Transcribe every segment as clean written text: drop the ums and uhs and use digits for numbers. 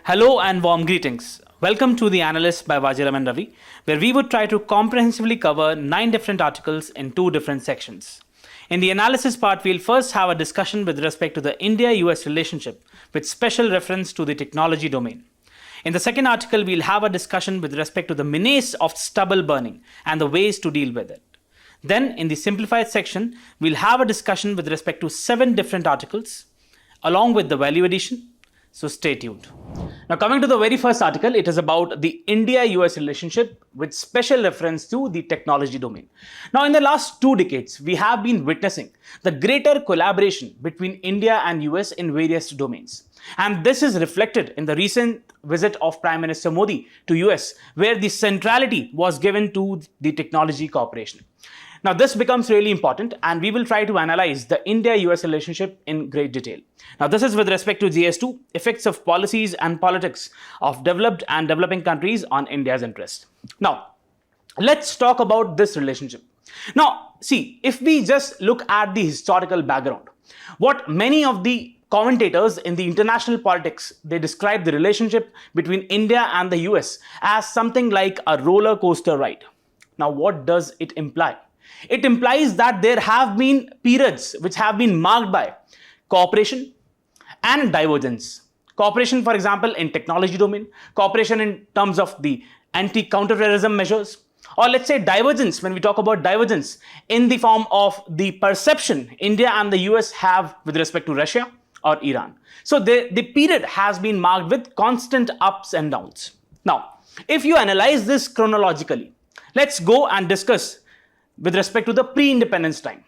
Hello and warm greetings. Welcome to the Analyst by Vajiram and Ravi, where we would try to comprehensively cover 9 different articles in 2 different sections. In the analysis part, we'll first have a discussion with respect to the India-US relationship with special reference to the technology domain. In the second article, we'll have a discussion with respect to the menace of stubble burning and the ways to deal with it. Then, in the simplified section, we'll have a discussion with respect to 7 different articles along with the value addition. So stay tuned. Now coming to the very first article, it is about the India-US relationship with special reference to the technology domain. Now in the last 2 decades, we have been witnessing the greater collaboration between India and US in various domains. And this is reflected in the recent visit of Prime Minister Modi to US, where the centrality was given to the technology cooperation. Now this becomes really important and we will try to analyze the India-US relationship in great detail. Now this is with respect to GS2, effects of policies and politics of developed and developing countries on India's interest. Now let's talk about this relationship. Now see, if we just look at the historical background, what many of the commentators in the international politics, they describe the relationship between India and the US as something like a roller coaster ride. Now what does it imply? It implies that there have been periods which have been marked by cooperation and divergence. Cooperation, for example, in technology domain, cooperation in terms of the anti-counterterrorism measures, or let's say divergence, when we talk about divergence, in the form of the perception India and the US have with respect to Russia or Iran. So the period has been marked with constant ups and downs. Now, if you analyze this chronologically, let's go and discuss with respect to the pre-independence time.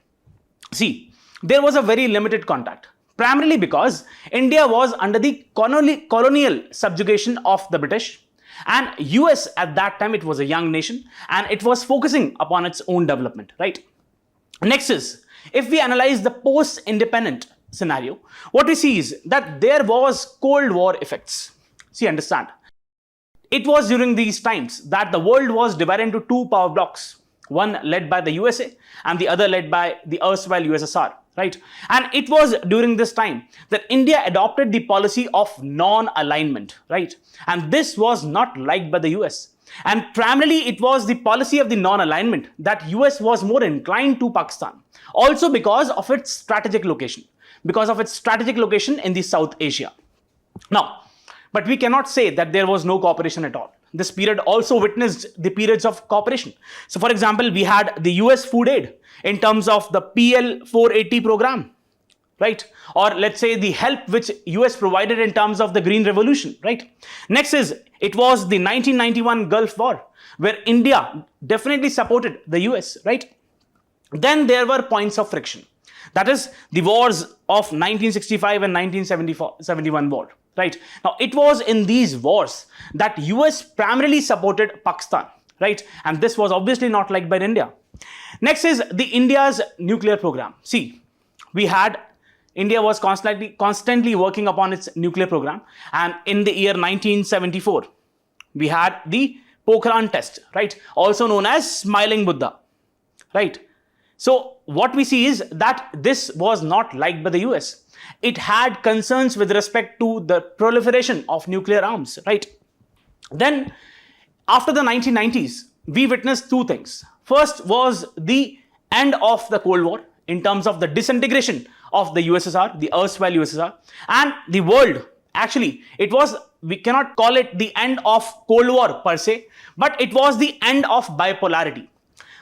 See, there was a very limited contact, primarily because India was under the colonial subjugation of the British, and US at that time, it was a young nation and it was focusing upon its own development, right? Next is, if we analyze the post-independent scenario, what we see is that there was Cold War effects. See, understand, it was during these times that the world was divided into 2 power blocks, one led by the USA and the other led by the erstwhile USSR, right? And it was during this time that India adopted the policy of non-alignment, right? And this was not liked by the US. And primarily it was the policy of the non-alignment that US was more inclined to Pakistan, also because of its strategic location, in the South Asia. Now, but we cannot say that there was no cooperation at all. This period also witnessed the periods of cooperation. So for example, we had the US food aid in terms of the PL 480 program, right? Or let's say the help which US provided in terms of the Green Revolution, right? Next is, it was the 1991 Gulf War, where India definitely supported the US, right? Then there were points of friction. That is the wars of 1965 and 1971 war. Right. Now, it was in these wars that US primarily supported Pakistan, right? And this was obviously not liked by India. Next is the India's nuclear program. See, India was constantly working upon its nuclear program. And in the year 1974, we had the Pokhran test, right? Also known as Smiling Buddha, right? So what we see is that this was not liked by the US. It had concerns with respect to the proliferation of nuclear arms, right? Then, after the 1990s, we witnessed 2 things. First was the end of the Cold War in terms of the disintegration of the USSR, the erstwhile USSR, and the world. Actually, we cannot call it the end of Cold War per se, but it was the end of bipolarity.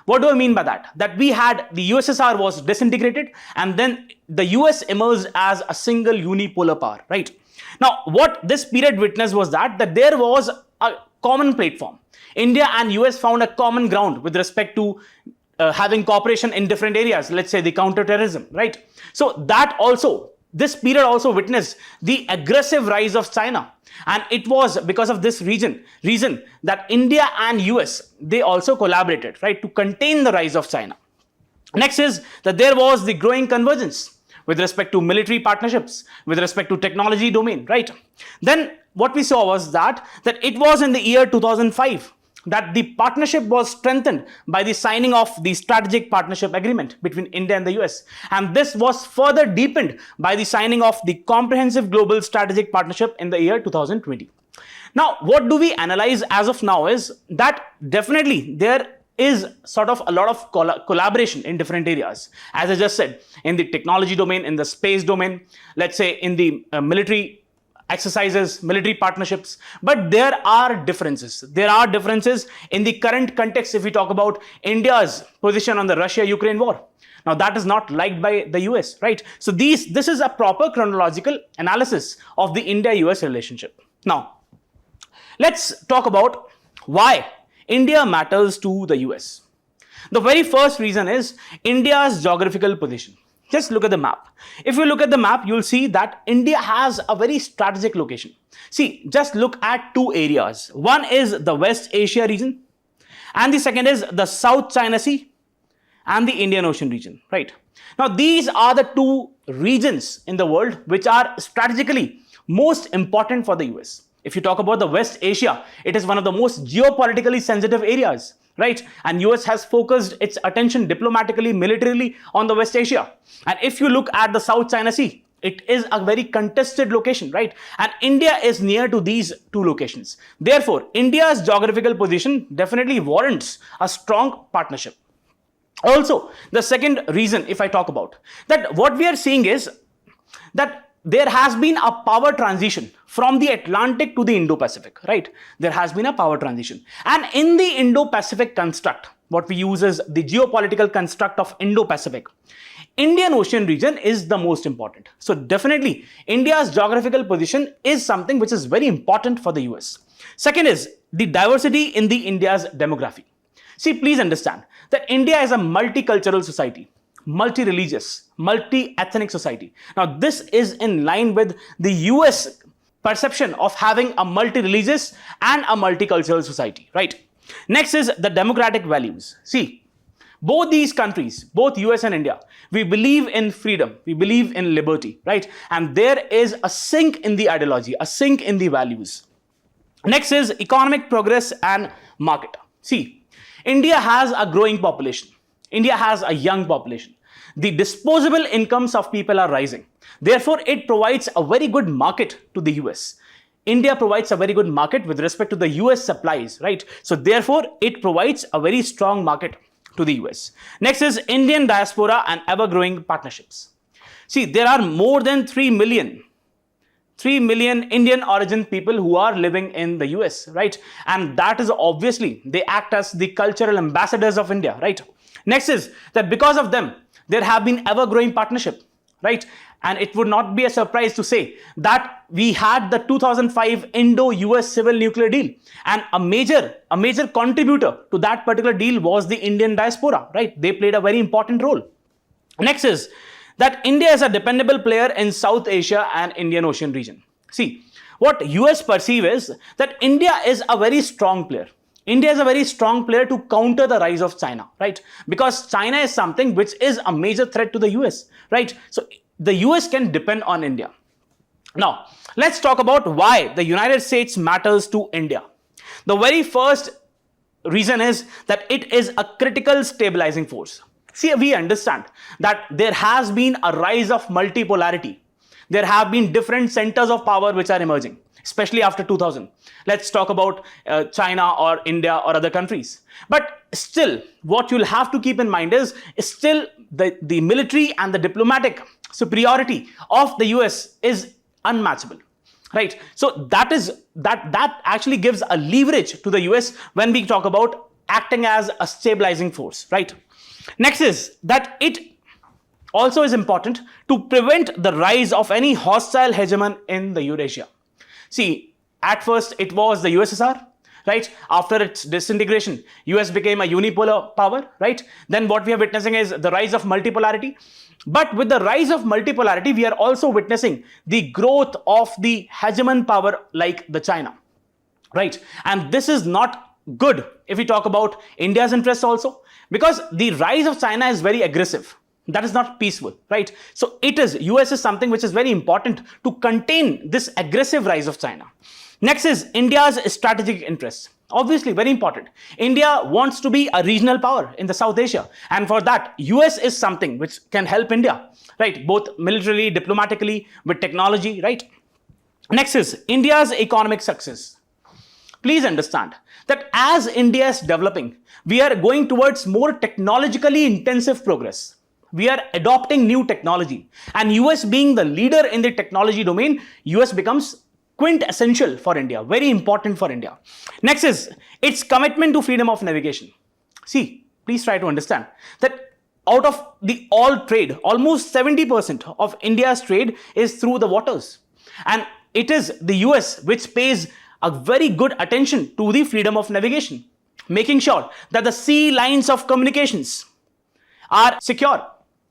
What do I mean by that? That we had the USSR was disintegrated and then the US emerged as a single unipolar power, right? Now, what this period witnessed was that there was a common platform. India and US found a common ground with respect to having cooperation in different areas, let's say the counterterrorism, right? So this period also witnessed the aggressive rise of China. And it was because of this reason that India and US, they also collaborated, right, to contain the rise of China. Next is that there was the growing convergence with respect to military partnerships, with respect to technology domain, right? Then what we saw was that it was in the year 2005 that the partnership was strengthened by the signing of the strategic partnership agreement between India and the US. And this was further deepened by the signing of the comprehensive global strategic partnership in the year 2020. Now, what do we analyze as of now is that definitely there is sort of a lot of collaboration in different areas. As I just said, in the technology domain, in the space domain, let's say in the military exercises, military partnerships, but there are differences. There are differences in the current context if we talk about India's position on the Russia-Ukraine war. Now, that is not liked by the US, right? So this is a proper chronological analysis of the India-US relationship. Now, let's talk about why India matters to the US. The very first reason is India's geographical position. Just look at the map. If you look at the map, you'll see that India has a very strategic location. See, just look at two areas. One is the West Asia region, and the second is the South China Sea and the Indian Ocean region, right? Now, these are the two regions in the world which are strategically most important for the US. If you talk about the West Asia, it is one of the most geopolitically sensitive areas, right? And US has focused its attention diplomatically, militarily on the West Asia. And if you look at the South China Sea, it is a very contested location, right? And India is near to these two locations. Therefore, India's geographical position definitely warrants a strong partnership. Also, the second reason, if I talk about that, what we are seeing is that there has been a power transition from the Atlantic to the Indo-Pacific, right? There has been a power transition. And in the Indo-Pacific construct, what we use is the geopolitical construct of Indo-Pacific. Indian Ocean region is the most important. So definitely, India's geographical position is something which is very important for the US. Second is the diversity in the India's demography. See, please understand that India is a multicultural society, multi-religious, multi-ethnic society. Now, this is in line with the US perception of having a multi-religious and a multicultural society, right? Next is the democratic values. See, both these countries, both US and India, we believe in freedom, we believe in liberty, right? And there is a sync in the ideology, a sync in the values. Next is economic progress and market. See, India has a growing population. India has a young population. The disposable incomes of people are rising. Therefore, it provides a very good market to the US. India provides a very good market with respect to the US supplies, right? So therefore, it provides a very strong market to the US. Next is Indian diaspora and ever-growing partnerships. See, there are more than 3 million Indian origin people who are living in the US, right? And that is obviously, they act as the cultural ambassadors of India, right? Next is that because of them, there have been ever-growing partnership, right? And it would not be a surprise to say that we had the 2005 Indo-US civil nuclear deal. And a major contributor to that particular deal was the Indian diaspora, right? They played a very important role. Next is that India is a dependable player in South Asia and Indian Ocean region. See, what US perceive is that India is a very strong player. India is a very strong player to counter the rise of China, right? Because China is something which is a major threat to the US, right? So the US can depend on India. Now, let's talk about why the United States matters to India. The very first reason is that it is a critical stabilizing force. See, we understand that there has been a rise of multipolarity. There have been different centers of power which are emerging, especially after 2000. Let's talk about China or India or other countries. But still, what you'll have to keep in mind is still the military and the diplomatic superiority of the US is unmatchable, right? So that actually gives a leverage to the US when we talk about acting as a stabilizing force, right? Next is that it also is important to prevent the rise of any hostile hegemon in the Eurasia. See, at first it was the USSR, right? After its disintegration, US became a unipolar power, right? Then what we are witnessing is the rise of multipolarity. But with the rise of multipolarity, we are also witnessing the growth of the hegemon power like the China, right? And this is not good if we talk about India's interests also, because the rise of China is very aggressive. That is not peaceful, right? So US is something which is very important to contain this aggressive rise of China. Next is India's strategic interests. Obviously, very important. India wants to be a regional power in the South Asia. And for that, US is something which can help India, right? Both militarily, diplomatically, with technology, right? Next is India's economic success. Please understand that as India is developing, we are going towards more technologically intensive progress. We are adopting new technology. And US being the leader in the technology domain, US becomes quintessential for India, very important for India. Next is its commitment to freedom of navigation. See, please try to understand that out of the all trade, almost 70% of India's trade is through the waters. And it is the US which pays a very good attention to the freedom of navigation, making sure that the sea lines of communications are secure,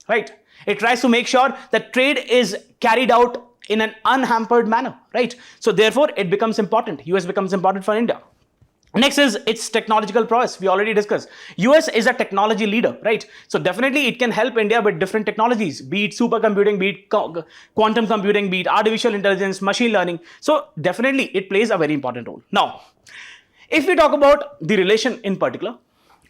right? It tries to make sure that trade is carried out in an unhampered manner, right? So therefore, it becomes important. US becomes important for India. Next is its technological prowess. We already discussed. US is a technology leader, right? So definitely it can help India with different technologies, be it supercomputing, be it quantum computing, be it artificial intelligence, machine learning. So definitely it plays a very important role. Now, if we talk about the relation in particular,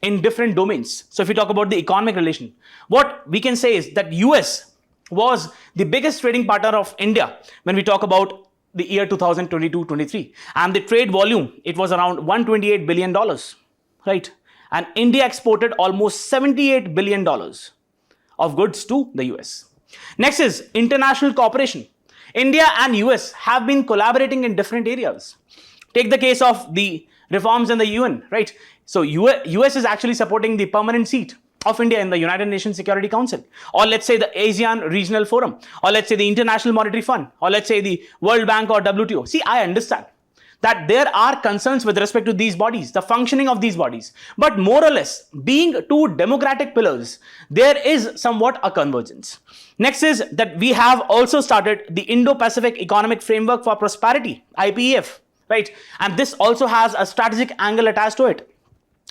in different domains. So if we talk about the economic relation, what we can say is that US was the biggest trading partner of India when we talk about the year 2022-23, and the trade volume, it was around $128 billion, right? And India exported almost $78 billion of goods to the US. Next is international cooperation. India and US have been collaborating in different areas. Take the case of the reforms in the UN, right? So US is actually supporting the permanent seat of India in the United Nations Security Council, or let's say the ASEAN Regional Forum, or let's say the International Monetary Fund, or let's say the World Bank or WTO. See, I understand that there are concerns with respect to these bodies, the functioning of these bodies, but more or less, being two democratic pillars, there is somewhat a convergence. Next is that we have also started the Indo-Pacific Economic Framework for Prosperity, IPEF, right? And this also has a strategic angle attached to it,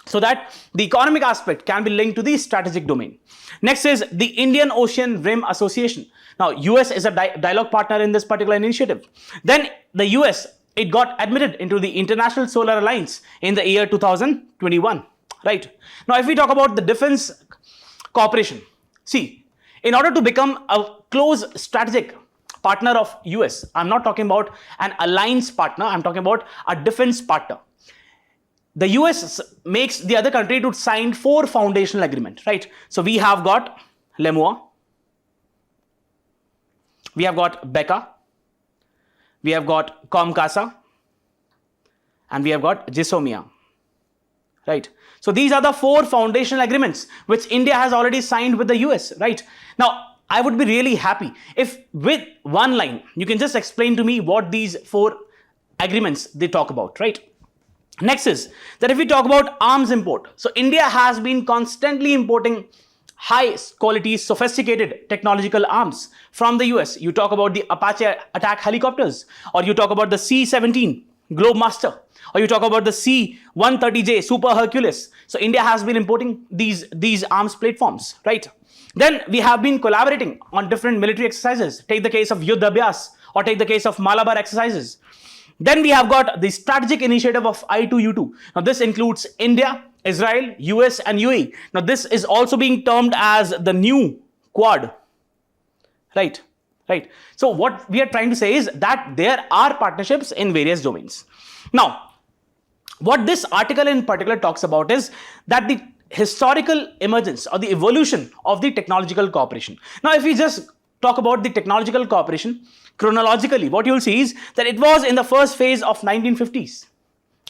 so that the economic aspect can be linked to the strategic domain. Next is the Indian Ocean Rim Association. Now, US is a dialogue partner in this particular initiative. Then the US, it got admitted into the International Solar Alliance in the year 2021, right? Now, if we talk about the defense cooperation, see, in order to become a close strategic partner of US, I'm not talking about an alliance partner, I'm talking about a defense partner. The US makes the other country to sign 4 foundational agreements, right? So we have got LEMUA, we have got BECA, we have got COMCASA, and we have got GISOMIA, right? So these are the 4 foundational agreements which India has already signed with the US, right? Now, I would be really happy if with one line, you can just explain to me what these 4 agreements they talk about, right? Next is that if we talk about arms import, so India has been constantly importing high quality, sophisticated technological arms from the US. You talk about the Apache attack helicopters, or you talk about the C-17 Globemaster, or you talk about the C-130J Super Hercules. So India has been importing these arms platforms, right? Then we have been collaborating on different military exercises. Take the case of Yuddha Abhyas, or take the case of Malabar exercises. Then we have got the strategic initiative of I2U2. Now this includes India, Israel, US and UAE. Now this is also being termed as the new Quad, right? So what we are trying to say is that there are partnerships in various domains. Now, what this article in particular talks about is that the historical emergence or the evolution of the technological cooperation. Now, if we just talk about the technological cooperation, chronologically, what you'll see is that it was in the first phase of 1950s.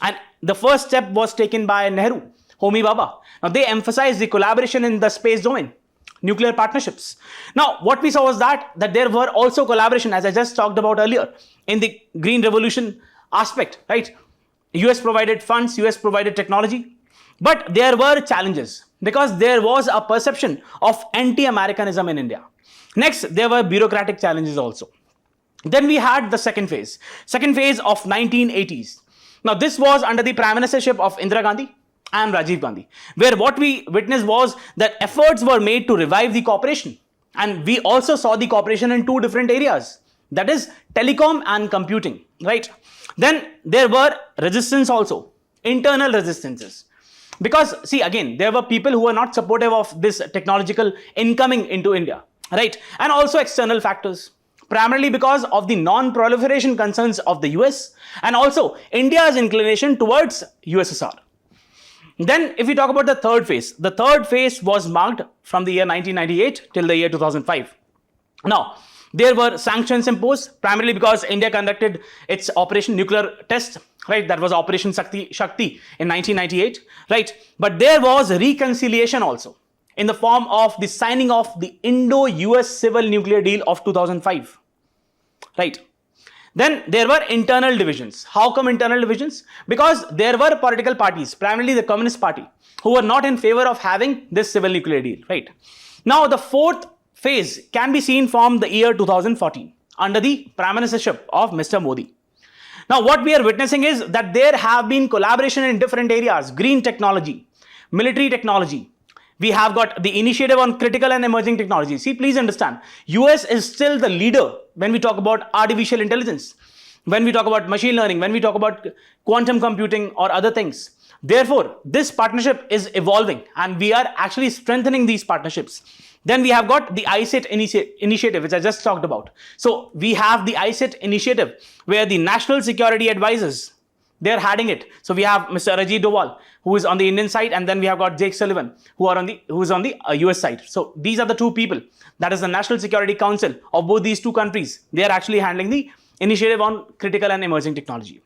And the first step was taken by Nehru, Homi Bhabha. Now, they emphasized the collaboration in the space domain, nuclear partnerships. Now, what we saw was that there were also collaboration, as I just talked about earlier, in the green revolution aspect, right? US provided funds, US provided technology, but there were challenges because there was a perception of anti-Americanism in India. Next, there were bureaucratic challenges also. Then we had the second phase of 1980s. Now, this was under the prime ministership of Indira Gandhi and Rajiv Gandhi, where what we witnessed was that efforts were made to revive the cooperation. And we also saw the cooperation in 2 different areas, that is telecom and computing, right? Then there were resistance also internal resistances. Because see, again, there were people who were not supportive of this technological incoming into India, right? And also external factors, primarily because of the non-proliferation concerns of the US and also India's inclination towards USSR. Then if we talk about the third phase was marked from the year 1998 till the year 2005. Now, there were sanctions imposed primarily because India conducted its Operation Nuclear Test, right? That was Operation Shakti in 1998, right? But there was reconciliation also in the form of the signing of the Indo-US Civil Nuclear Deal of 2005, right? Then there were internal divisions. How come internal divisions? Because there were political parties, primarily the Communist Party, who were not in favor of having this civil nuclear deal, right? Now, the fourth phase can be seen from the year 2014 under the Prime Ministership of Mr. Modi. Now, what we are witnessing is that there have been collaboration in different areas: green technology, military technology. We have got the initiative on critical and emerging technology. See, please understand, US is still the leader when we talk about artificial intelligence, when we talk about machine learning, when we talk about quantum computing or other things. Therefore, this partnership is evolving and we are actually strengthening these partnerships. Then we have got the ISET initiative, which I just talked about. So we have the ISET initiative where the national security advisors, they're heading it. So we have Mr. Ajit Doval, who is on the Indian side, and then we have got Jake Sullivan, who is on the US side. So these are the two people. That is the National Security Council of both these two countries. They are actually handling the initiative on critical and emerging technology.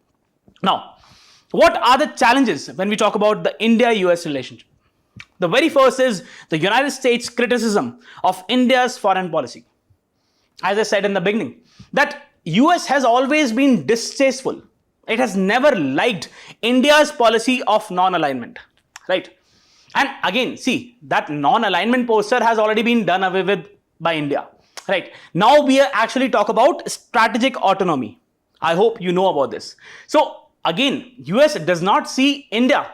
Now, what are the challenges when we talk about the India-US relationship? The very first is the United States criticism of India's foreign policy. As I said in the beginning, that US has always been distasteful. It has never liked India's policy of non-alignment, right? And again, see, that non-alignment poster has already been done away with by India, right? Now we actually talk about strategic autonomy. I hope you know about this. So again, US does not see India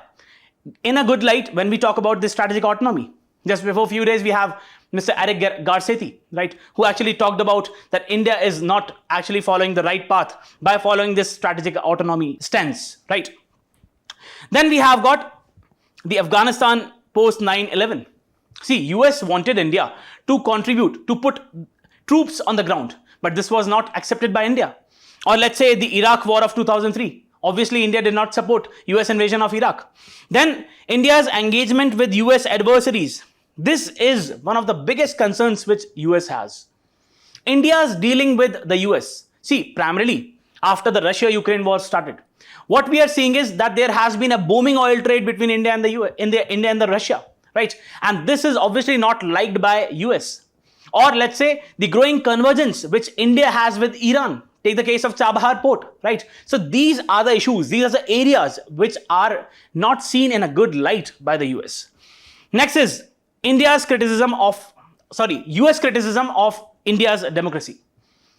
in a good light when we talk about this strategic autonomy. Just before a few days, we have Mr. Eric Garcetti, right, who actually talked about that India is not actually following the right path by following this strategic autonomy stance, right? Then we have got the Afghanistan post 9/11. See, US wanted India to contribute, to put troops on the ground, but this was not accepted by India. Or let's say the Iraq war of 2003. Obviously, India did not support US invasion of Iraq. Then India's engagement with US adversaries. This is one of the biggest concerns which US has. India's dealing with the US. See, primarily after the Russia-Ukraine war started, what we are seeing is that there has been a booming oil trade between India and the US, India and the Russia, right? And this is obviously not liked by US. Or let's say the growing convergence which India has with Iran. Take the case of Chabahar port, right? So these are the issues. These are the areas which are not seen in a good light by the US. Next is US criticism of India's democracy.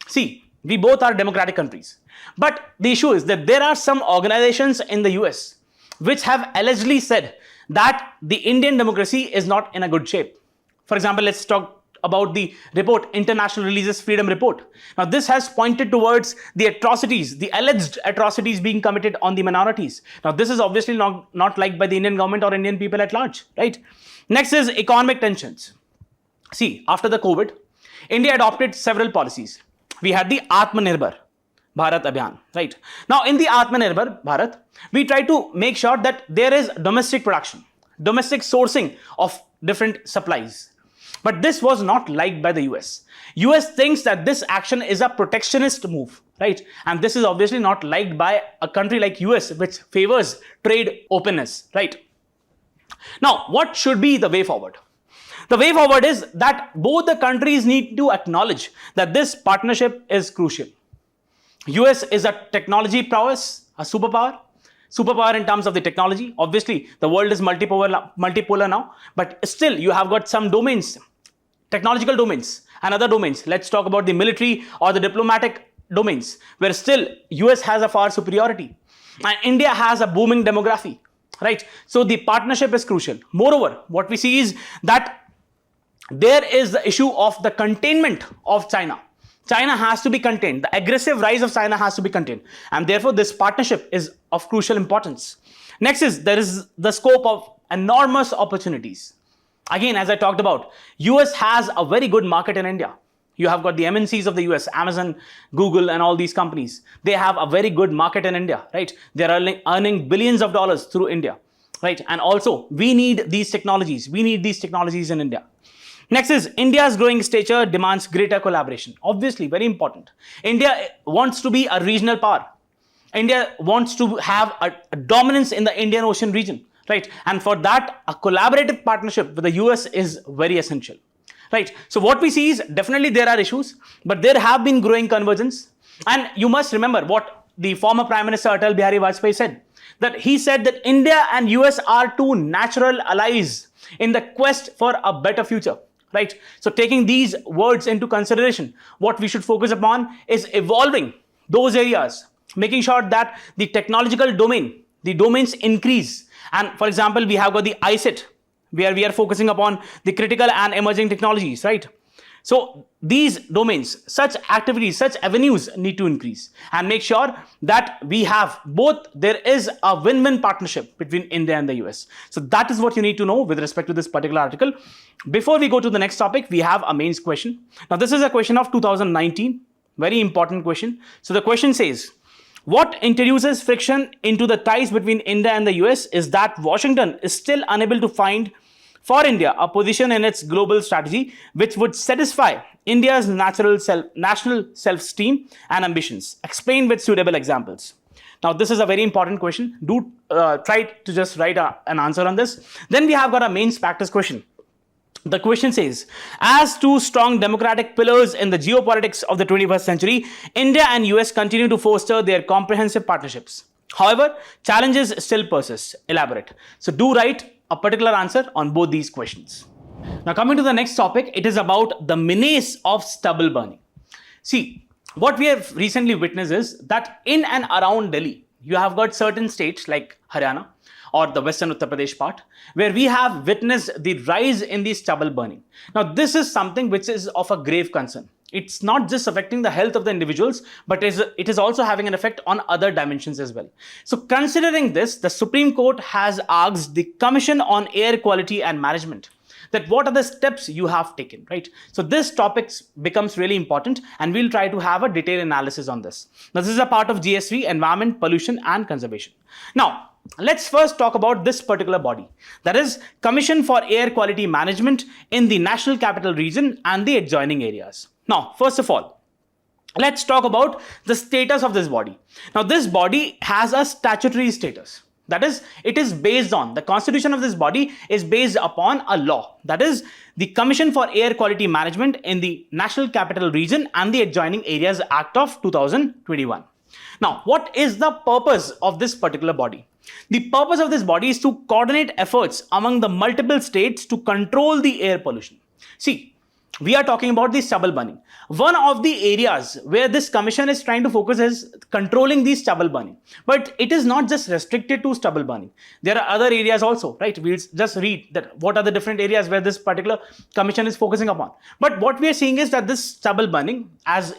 See, we both are democratic countries. But the issue is that there are some organizations in the US which have allegedly said that the Indian democracy is not in a good shape. For example, let's talk about the report, International Religious Freedom Report. Now, this has pointed towards the atrocities, the alleged atrocities being committed on the minorities. Now, this is obviously not liked by the Indian government or Indian people at large, right? Next is economic tensions. See, after the COVID, India adopted several policies. We had the Atmanirbhar Bharat Abhiyan, right? Now, in the Atmanirbhar Bharat, we try to make sure that there is domestic production, domestic sourcing of different supplies. But this was not liked by the US. US thinks that this action is a protectionist move, right? And this is obviously not liked by a country like US, which favors trade openness, right? Now, what should be the way forward? The way forward is that both the countries need to acknowledge that this partnership is crucial. US is a technology prowess, a superpower in terms of the technology. Obviously, the world is multipolar now, but still you have got some domains, technological domains and other domains. Let's talk about the military or the diplomatic domains, where still US has a far superiority and India has a booming demography, right? So the partnership is crucial. Moreover, what we see is that there is the issue of the containment of China. China has to be contained. The aggressive rise of China has to be contained. And therefore, this partnership is of crucial importance. Next is there is the scope of enormous opportunities. Again, as I talked about, US has a very good market in India. You have got the MNCs of the US, Amazon, Google, and all these companies. They have a very good market in India, right? They're earning billions of dollars through India, right? And also, we need these technologies. We need these technologies in India. Next is India's growing stature demands greater collaboration. Obviously, very important. India wants to be a regional power. India wants to have a dominance in the Indian Ocean region, right? And for that, a collaborative partnership with the US is very essential, right? So what we see is definitely there are issues, but there have been growing convergence. And you must remember what the former Prime Minister Atal Bihari Vajpayee said, that he said that India and US are two natural allies in the quest for a better future, right? So taking these words into consideration, what we should focus upon is evolving those areas, making sure that the technological domain, the domains increase. And for example, we have got the ICT, where we are focusing upon the critical and emerging technologies, right? So these domains, such activities, such avenues need to increase and make sure that we have both, there is a win-win partnership between India and the US. So that is what you need to know with respect to this particular article. Before we go to the next topic, we have a mains question. Now this is a question of 2019, very important question. So the question says, what introduces friction into the ties between India and the US is that Washington is still unable to find for India a position in its global strategy which would satisfy India's national self-esteem and ambitions. Explain with suitable examples. Now, this is a very important question. Do try to just write an answer on this. Then we have got a mains practice question. The question says, as two strong democratic pillars in the geopolitics of the 21st century, India and US continue to foster their comprehensive partnerships. However, challenges still persist. Elaborate. So do write a particular answer on both these questions. Now coming to the next topic, it is about the menace of stubble burning. See, what we have recently witnessed is that in and around Delhi, you have got certain states like Haryana or the western Uttar Pradesh part, where we have witnessed the rise in the stubble burning. Now, this is something which is of a grave concern. It's not just affecting the health of the individuals, but it is also having an effect on other dimensions as well. So considering this, the Supreme Court has asked the Commission on Air Quality and Management that what are the steps you have taken, right? So this topic becomes really important and we'll try to have a detailed analysis on this. Now, this is a part of GS3, Environment, Pollution and Conservation. Now, let's first talk about this particular body, that is Commission for Air Quality Management in the National Capital Region and the adjoining areas. Now, first of all, let's talk about the status of this body. Now, this body has a statutory status. That is, it is based on, the constitution of this body is based upon a law. That is the Commission for Air Quality Management in the National Capital Region and the Adjoining Areas Act of 2021. Now, what is the purpose of this particular body? The purpose of this body is to coordinate efforts among the multiple states to control the air pollution. See, we are talking about the stubble burning. One of the areas where this commission is trying to focus is controlling the stubble burning. But it is not just restricted to stubble burning. There are other areas also, right? We'll just read that what are the different areas where this particular commission is focusing upon. But what we are seeing is that this stubble burning, as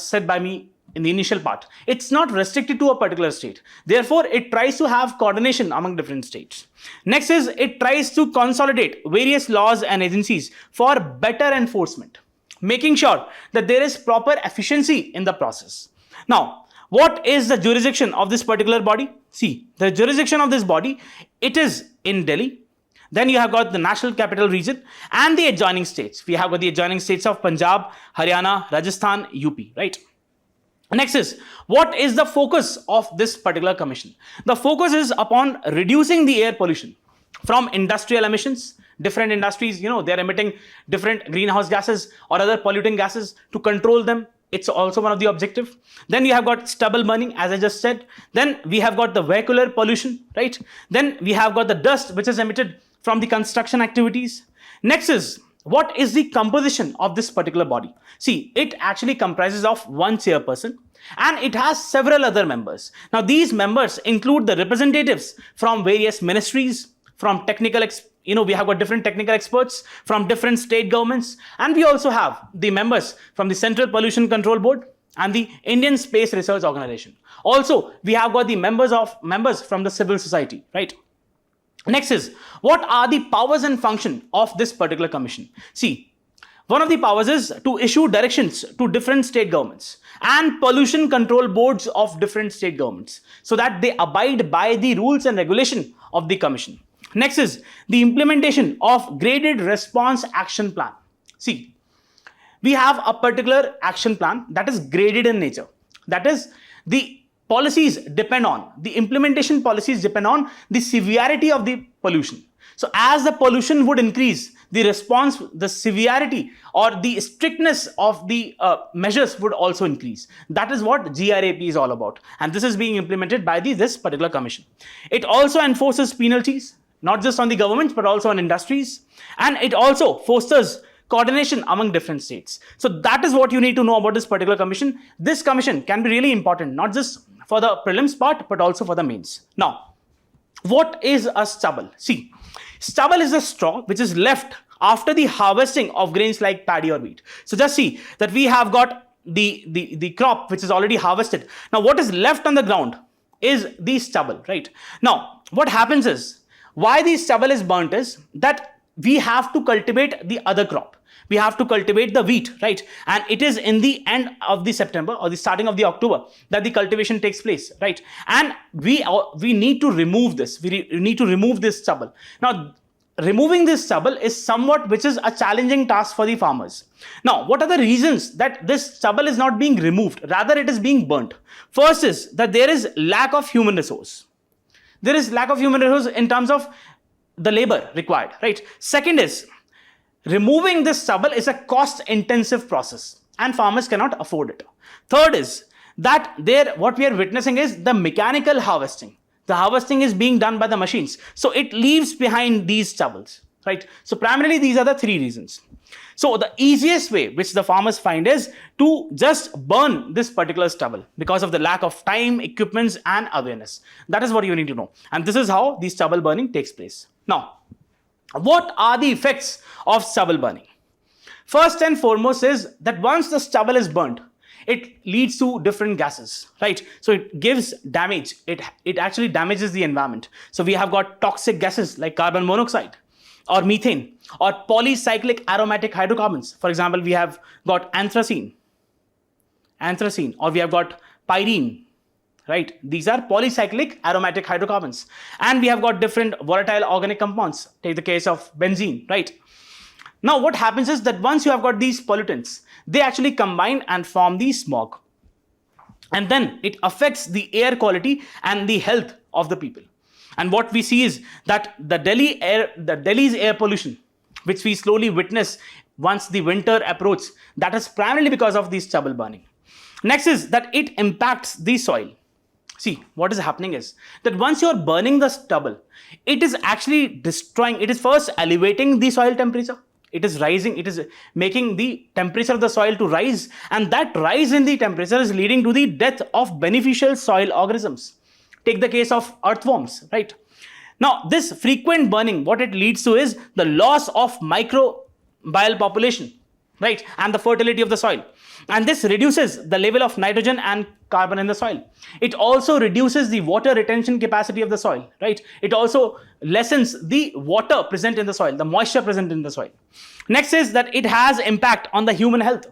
said by me in the initial part, it's not restricted to a particular state. Therefore, it tries to have coordination among different states. Next is it tries to consolidate various laws and agencies for better enforcement, making sure that there is proper efficiency in the process. Now, what is the jurisdiction of this particular body? See, the jurisdiction of this body, it is in Delhi. Then you have got the National Capital Region and the adjoining states. We have got the adjoining states of Punjab, Haryana, Rajasthan, UP, right? Next is, what is the focus of this particular commission? The focus is upon reducing the air pollution from industrial emissions. Different industries, they're emitting different greenhouse gases or other polluting gases. To control them, it's also one of the objective. Then you have got stubble burning, as I just said. Then we have got the vehicular pollution, right? Then we have got the dust which is emitted from the construction activities. Next is, what is the composition of this particular body? See, it actually comprises of one chairperson and it has several other members. Now, these members include the representatives from various ministries, from technical, we have got different technical experts from different state governments, and we also have the members from the Central Pollution Control Board, and the Indian Space Research Organization. Also, we have got the members from the civil society, right? Next is, what are the powers and function of this particular commission? See, one of the powers is to issue directions to different state governments and pollution control boards of different state governments so that they abide by the rules and regulation of the commission. Next is the implementation of graded response action plan. See, we have a particular action plan that is graded in nature. That is, the policies depend on, the implementation policies depend on the severity of the pollution. So as the pollution would increase, the response, the severity or the strictness of the measures would also increase. That is what GRAP is all about. And this is being implemented by this particular commission. It also enforces penalties, not just on the government, but also on industries. And it also fosters coordination among different states. So that is what you need to know about this particular commission. This commission can be really important, not just for the prelims part, but also for the mains. Now, what is a stubble? See, stubble is a straw which is left after the harvesting of grains like paddy or wheat. So just see that we have got the crop which is already harvested. Now, what is left on the ground is the stubble, right? Now, what happens is, why the stubble is burnt is that we have to cultivate the other crop. We have to cultivate the wheat, right? And it is in the end of the September or the starting of the October that the cultivation takes place, right? And we need to remove this. We need to remove this stubble. Now, removing this stubble is somewhat which is a challenging task for the farmers. Now, what are the reasons that this stubble is not being removed? Rather, it is being burnt. First is that there is lack of human resource. There is lack of human resource in terms of the labor required, right? Second is, removing this stubble is a cost-intensive process and farmers cannot afford it. Third is that what we are witnessing is the mechanical harvesting. The harvesting is being done by the machines. So it leaves behind these stubbles, right? So primarily these are the three reasons. So the easiest way which the farmers find is to just burn this particular stubble because of the lack of time, equipments and awareness. That is what you need to know. And this is how the stubble burning takes place. Now, what are the effects of stubble burning? First and foremost is that once the stubble is burnt, it leads to different gases, right? So it gives damage. It actually damages the environment. So we have got toxic gases like carbon monoxide or methane or polycyclic aromatic hydrocarbons. For example, we have got anthracene, or we have got pyrene, right? These are polycyclic aromatic hydrocarbons. And we have got different volatile organic compounds. Take the case of benzene, right? Now, what happens is that once you have got these pollutants, they actually combine and form the smog. And then it affects the air quality and the health of the people. And what we see is that the Delhi's air pollution, which we slowly witness once the winter approaches, that is primarily because of the stubble burning. Next is that it impacts the soil. See, what is happening is that once you're burning the stubble, it is actually destroying, it is first elevating the soil temperature. It is rising, it is making the temperature of the soil to rise, and that rise in the temperature is leading to the death of beneficial soil organisms. Take the case of earthworms, right? Now, this frequent burning, what it leads to is the loss of microbial population, right? And the fertility of the soil. And this reduces the level of nitrogen and carbon in the soil. It also reduces the water retention capacity of the soil, right? It also lessens the water present in the soil, the moisture present in the soil. Next is that it has impact on the human health.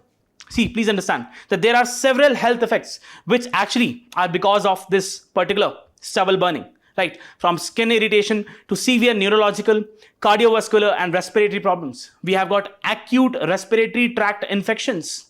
See, please understand that there are several health effects which actually are because of this particular stubble burning, right? From skin irritation to severe neurological, cardiovascular and respiratory problems. We have got acute respiratory tract infections,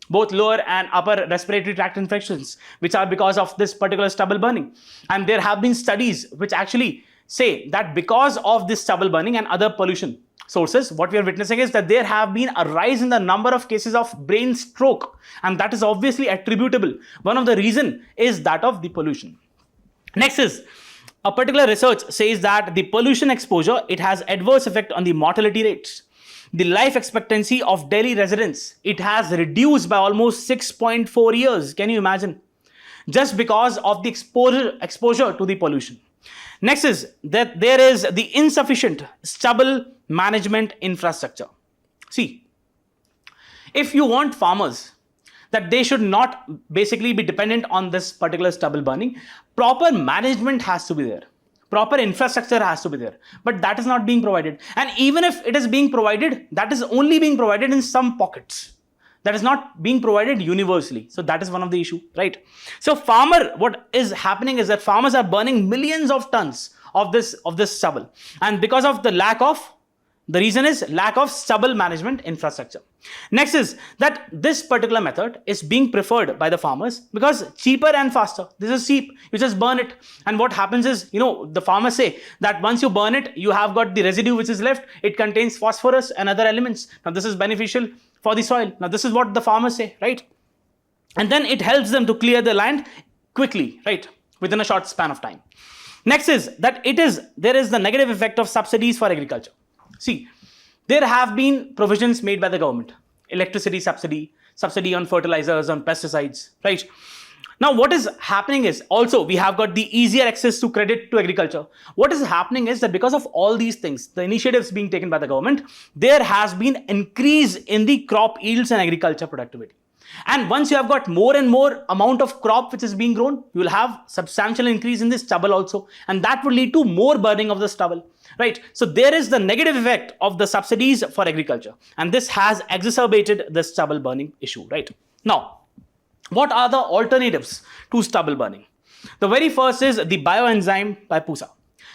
both lower and upper respiratory tract infections, which are because of this particular stubble burning. And there have been studies which actually say that because of this stubble burning and other pollution sources, what we are witnessing is that there have been a rise in the number of cases of brain stroke, and that is obviously attributable. One of the reason is that of the pollution. Next is a particular research says that the pollution exposure, it has adverse effect on the mortality rates. The life expectancy of Delhi residents, it has reduced by almost 6.4 years. Can you imagine? Just because of the exposure to the pollution. Next is that there is the insufficient stubble management infrastructure. See, if you want farmers, that they should not basically be dependent on this particular stubble burning. Proper management has to be there. Proper infrastructure has to be there, but that is not being provided. And even if it is being provided, that is only being provided in some pockets. That is not being provided universally. So that is one of the issue, right? So what is happening is that farmers are burning millions of tons of this stubble, and because of the reason is lack of stubble management infrastructure. Next is that this particular method is being preferred by the farmers because cheaper and faster. This is cheap. You just burn it. And what happens is, the farmers say that once you burn it, you have got the residue which is left. It contains phosphorus and other elements. Now, this is beneficial for the soil. Now, this is what the farmers say, right? And then it helps them to clear the land quickly, right? Within a short span of time. Next is that there is the negative effect of subsidies for agriculture. See, there have been provisions made by the government, electricity subsidy on fertilizers, on pesticides, right? Now, what is happening is also we have got the easier access to credit to agriculture. What is happening is that because of all these things, the initiatives being taken by the government, there has been increase in the crop yields and agriculture productivity. And once you have got more and more amount of crop which is being grown, you will have substantial increase in the stubble also. And that will lead to more burning of the stubble, right? So there is the negative effect of the subsidies for agriculture. And this has exacerbated the stubble burning issue, right? Now, what are the alternatives to stubble burning? The very first is the bioenzyme by PUSA.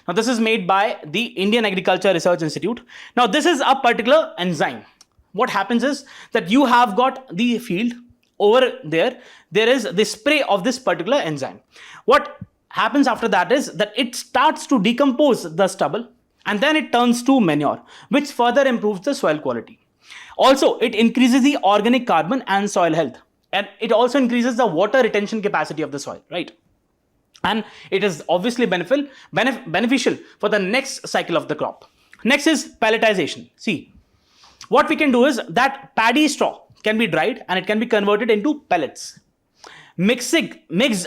Now, this is made by the Indian Agriculture Research Institute. Now, this is a particular enzyme. What happens is that you have got the field over there is the spray of this particular enzyme. What happens after that is that it starts to decompose the stubble and then it turns to manure, which further improves the soil quality. Also, it increases the organic carbon and soil health, and it also increases the water retention capacity of the soil, right? And it is obviously beneficial for the next cycle of the crop. Next is pelletization. See, what we can do is that paddy straw can be dried and it can be converted into pellets, mixed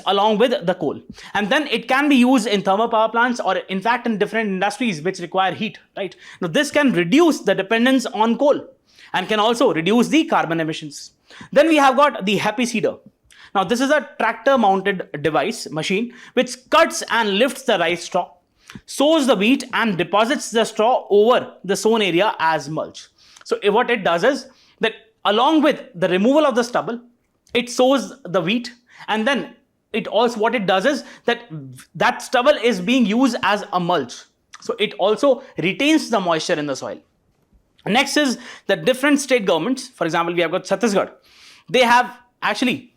along with the coal. And then it can be used in thermal power plants or in fact in different industries which require heat, right? Now, this can reduce the dependence on coal and can also reduce the carbon emissions. Then we have got the happy seeder. Now, this is a tractor mounted machine which cuts and lifts the rice straw, sows the wheat and deposits the straw over the sown area as mulch. So what it does is that along with the removal of the stubble, it sows the wheat, and then what it does is that stubble is being used as a mulch. So it also retains the moisture in the soil. Next is the different state governments. For example, we have got Chhattisgarh. They have actually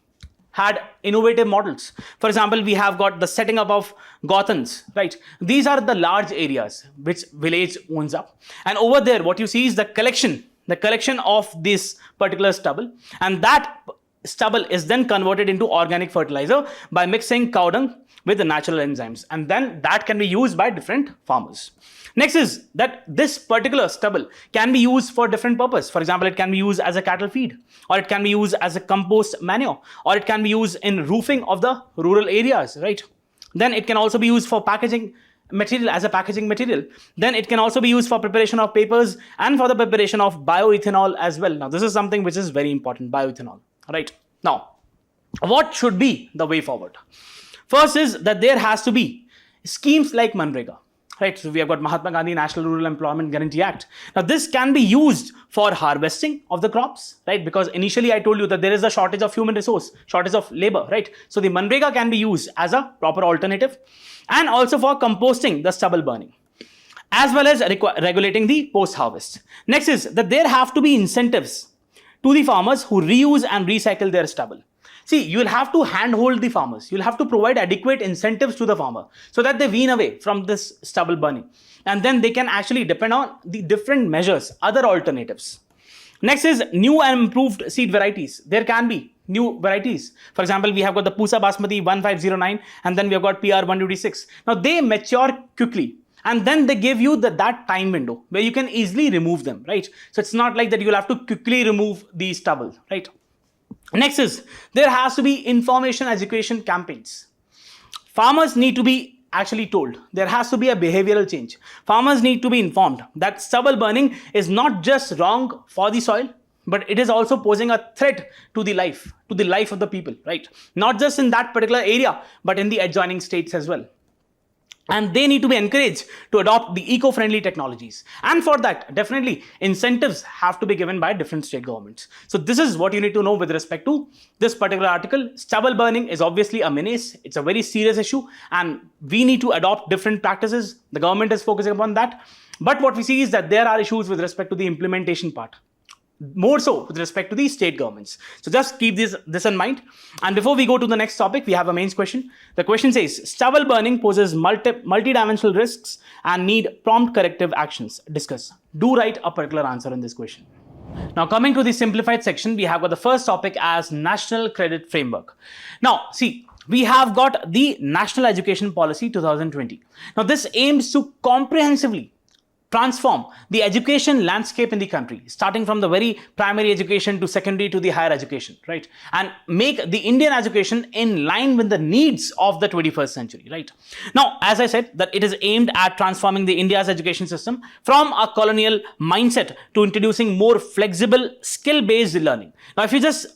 had innovative models. For example, we have got the setting up of Gauthans, right? These are the large areas which village owns up. And over there, what you see is the collection of this particular stubble. And that stubble is then converted into organic fertilizer by mixing cow dung with the natural enzymes. And then that can be used by different farmers. Next is that this particular stubble can be used for different purpose. For example, it can be used as a cattle feed, or it can be used as a compost manure, or it can be used in roofing of the rural areas, right? Then it can also be used for packaging material, as a packaging material. Then it can also be used for preparation of papers and for the preparation of bioethanol as well. Now, this is something which is very important, bioethanol, right? Now, what should be the way forward? First is that there has to be schemes like Manrega. Right, so we have got Mahatma Gandhi National Rural Employment Guarantee Act. Now, this can be used for harvesting of the crops, right? Because initially I told you that there is a shortage of human resource, shortage of labor, right? So the Manrega can be used as a proper alternative, and also for composting the stubble burning, as well as regulating the post-harvest. Next is that there have to be incentives to the farmers who reuse and recycle their stubble. See, you will have to handhold the farmers. You'll have to provide adequate incentives to the farmer so that they wean away from this stubble burning. And then they can actually depend on the different measures, other alternatives. Next is new and improved seed varieties. There can be new varieties. For example, we have got the PUSA Basmati 1509 and then we have got PR 126. Now, they mature quickly. And then they give you that time window where you can easily remove them, right? So it's not like that you'll have to quickly remove the stubble, right? Next is, there has to be information education campaigns. Farmers need to be actually told. There has to be a behavioral change. Farmers need to be informed that stubble burning is not just wrong for the soil, but it is also posing a threat to the life of the people, right? Not just in that particular area, but in the adjoining states as well. And they need to be encouraged to adopt the eco-friendly technologies. And for that, definitely incentives have to be given by different state governments. So this is what you need to know with respect to this particular article. Stubble burning is obviously a menace. It's a very serious issue, and we need to adopt different practices. The government is focusing upon that. But what we see is that there are issues with respect to the implementation part, more so with respect to the state governments. So just keep this in mind. And before we go to the next topic, we have a mains question. The question says, stubble burning poses multi-dimensional risks and need prompt corrective actions. Discuss. Do write a particular answer in this question. Now, coming to the simplified section, we have got the first topic as National Credit Framework. Now, see, we have got the National Education Policy 2020. Now, this aims to comprehensively transform the education landscape in the country, starting from the very primary education to secondary to the higher education, right? And make the Indian education in line with the needs of the 21st century, right? Now, as I said, that it is aimed at transforming the India's education system from a colonial mindset to introducing more flexible, skill-based learning. Now, if you just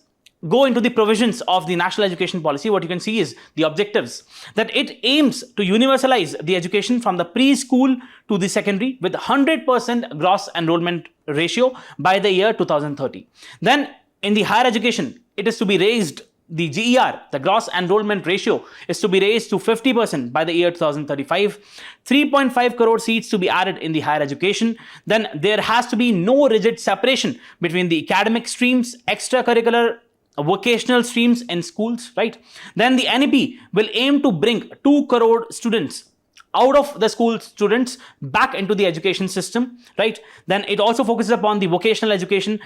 go into the provisions of the National Education Policy, what you can see is the objectives, that it aims to universalize the education from the preschool to the secondary with 100% gross enrollment ratio by the year 2030. Then in the higher education, it is to be raised, the GER, the gross enrollment ratio, is to be raised to 50% by the year 2035. 3.5 crore seats to be added in the higher education. Then there has to be no rigid separation between the academic streams, extracurricular vocational streams in schools, right? Then the NEP will aim to bring 2 crore students out of the school students back into the education system, right? Then it also focuses upon the vocational education,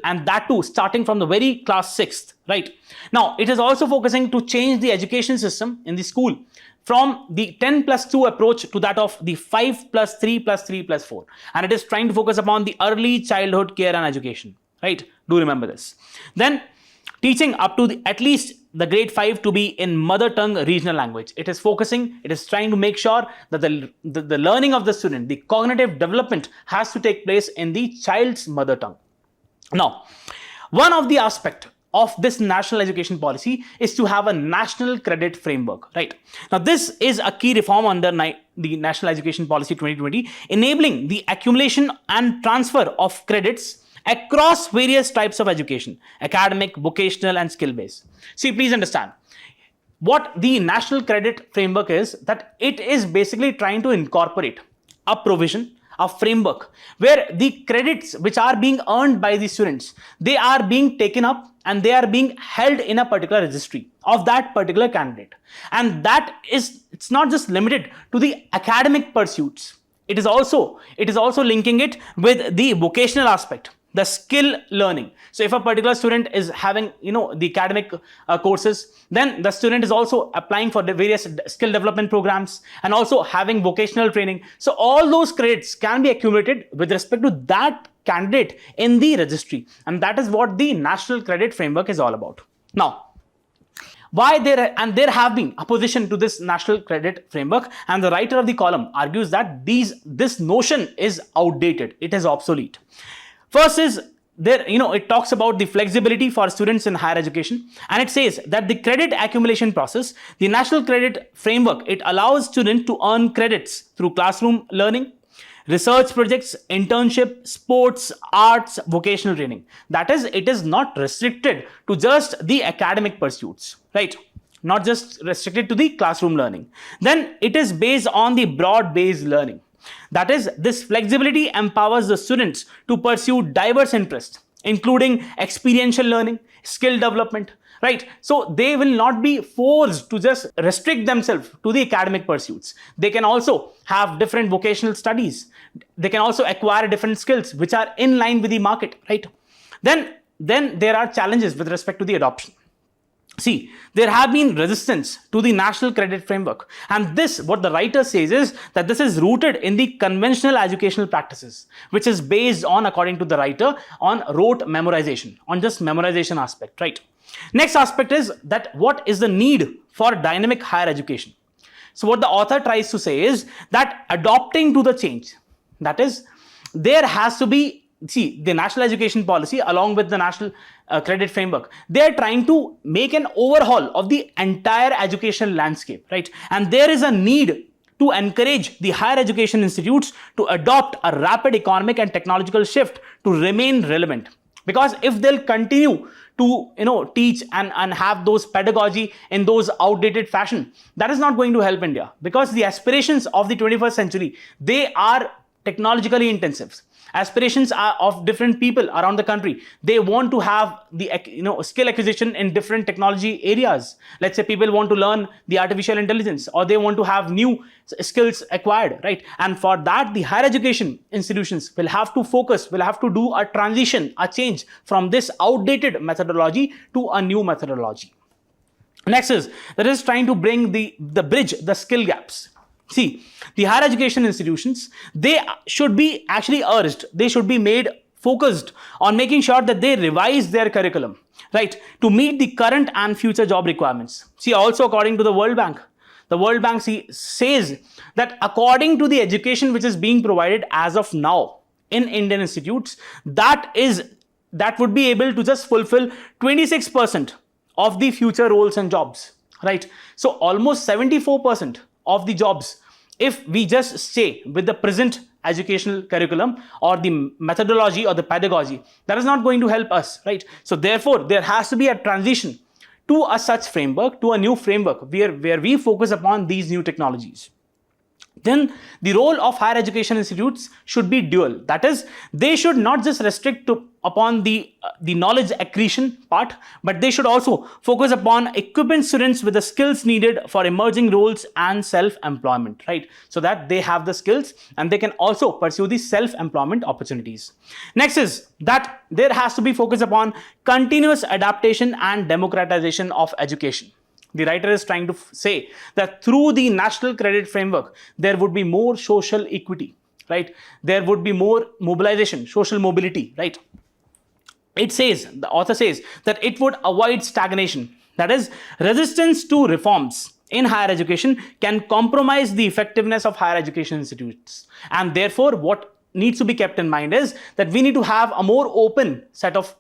and that too starting from the very class 6th, right? Now, it is also focusing to change the education system in the school from the 10+2 approach to that of the 5+3+3+4. And it is trying to focus upon the early childhood care and education, right? Do remember this. Then teaching up to at least the grade 5 to be in mother tongue regional language. It is trying to make sure that the learning of the student, the cognitive development has to take place in the child's mother tongue. Now, one of the aspects of this national education policy is to have a national credit framework, right? Now, this is a key reform under the National Education Policy 2020, enabling the accumulation and transfer of credits across various types of education, academic, vocational, and skill-based. See, please understand, what the National Credit Framework is, that it is basically trying to incorporate a provision, a framework, where the credits which are being earned by the students, they are being taken up and they are being held in a particular registry of that particular candidate. And that is, it's not just limited to the academic pursuits. It is also linking it with the vocational aspect, the skill learning. So if a particular student is having, the academic courses, then the student is also applying for the various skill development programs and also having vocational training. So all those credits can be accumulated with respect to that candidate in the registry. And that is what the National Credit Framework is all about. Now, there have been opposition to this National Credit Framework, and the writer of the column argues that this notion is outdated. It is obsolete. First is there, it talks about the flexibility for students in higher education, and it says that the credit accumulation process, the National Credit Framework, it allows students to earn credits through classroom learning, research projects, internship, sports, arts, vocational training. That is, it is not restricted to just the academic pursuits, right? Not just restricted to the classroom learning. Then it is based on the broad-based learning. That is, this flexibility empowers the students to pursue diverse interests, including experiential learning, skill development, right? So they will not be forced to just restrict themselves to the academic pursuits. They can also have different vocational studies. They can also acquire different skills which are in line with the market, right? Then there are challenges with respect to the adoption. See, there have been resistance to the National Credit Framework, and what the writer says is that this is rooted in the conventional educational practices, which is based on, according to the writer, on rote memorization, on just memorization aspect, right? Next aspect is that what is the need for dynamic higher education? So what the author tries to say is that adopting to the change, that is, there has to be see, the national education policy along with the national credit framework, they are trying to make an overhaul of the entire educational landscape, right? And there is a need to encourage the higher education institutes to adopt a rapid economic and technological shift to remain relevant. Because if they'll continue to teach and have those pedagogy in those outdated fashion, that is not going to help India, because the aspirations of the 21st century, they are technologically intensive. Aspirations are of different people around the country. They want to have the skill acquisition in different technology areas. Let's say people want to learn the artificial intelligence, or they want to have new skills acquired, right? And for that, the higher education institutions will have to focus, will have to do a transition, a change from this outdated methodology to a new methodology. Next is that is trying to bring the bridge the skill gaps. See, the higher education institutions, they should be actually urged, they should be made focused on making sure that they revise their curriculum, right, to meet the current and future job requirements. See, also according to the World Bank says that according to the education which is being provided as of now in Indian institutes, that would be able to just fulfill 26% of the future roles and jobs, right? So almost 74% of the jobs, if we just stay with the present educational curriculum or the methodology or the pedagogy, that is not going to help us, right? So therefore, there has to be a transition to a such framework, to a new framework where we focus upon these new technologies. Then the role of higher education institutes should be dual. That is, they should not just restrict upon the knowledge accretion part, but they should also focus upon equipping students with the skills needed for emerging roles and self-employment, right? So that they have the skills and they can also pursue the self-employment opportunities. Next is that there has to be focus upon continuous adaptation and democratization of education. The writer is trying to say that through the national credit framework, there would be more social equity, right? There would be more mobilization, social mobility, right? It says, the author says, that it would avoid stagnation. That is, resistance to reforms in higher education can compromise the effectiveness of higher education institutes. And therefore, what needs to be kept in mind is that we need to have a more open set of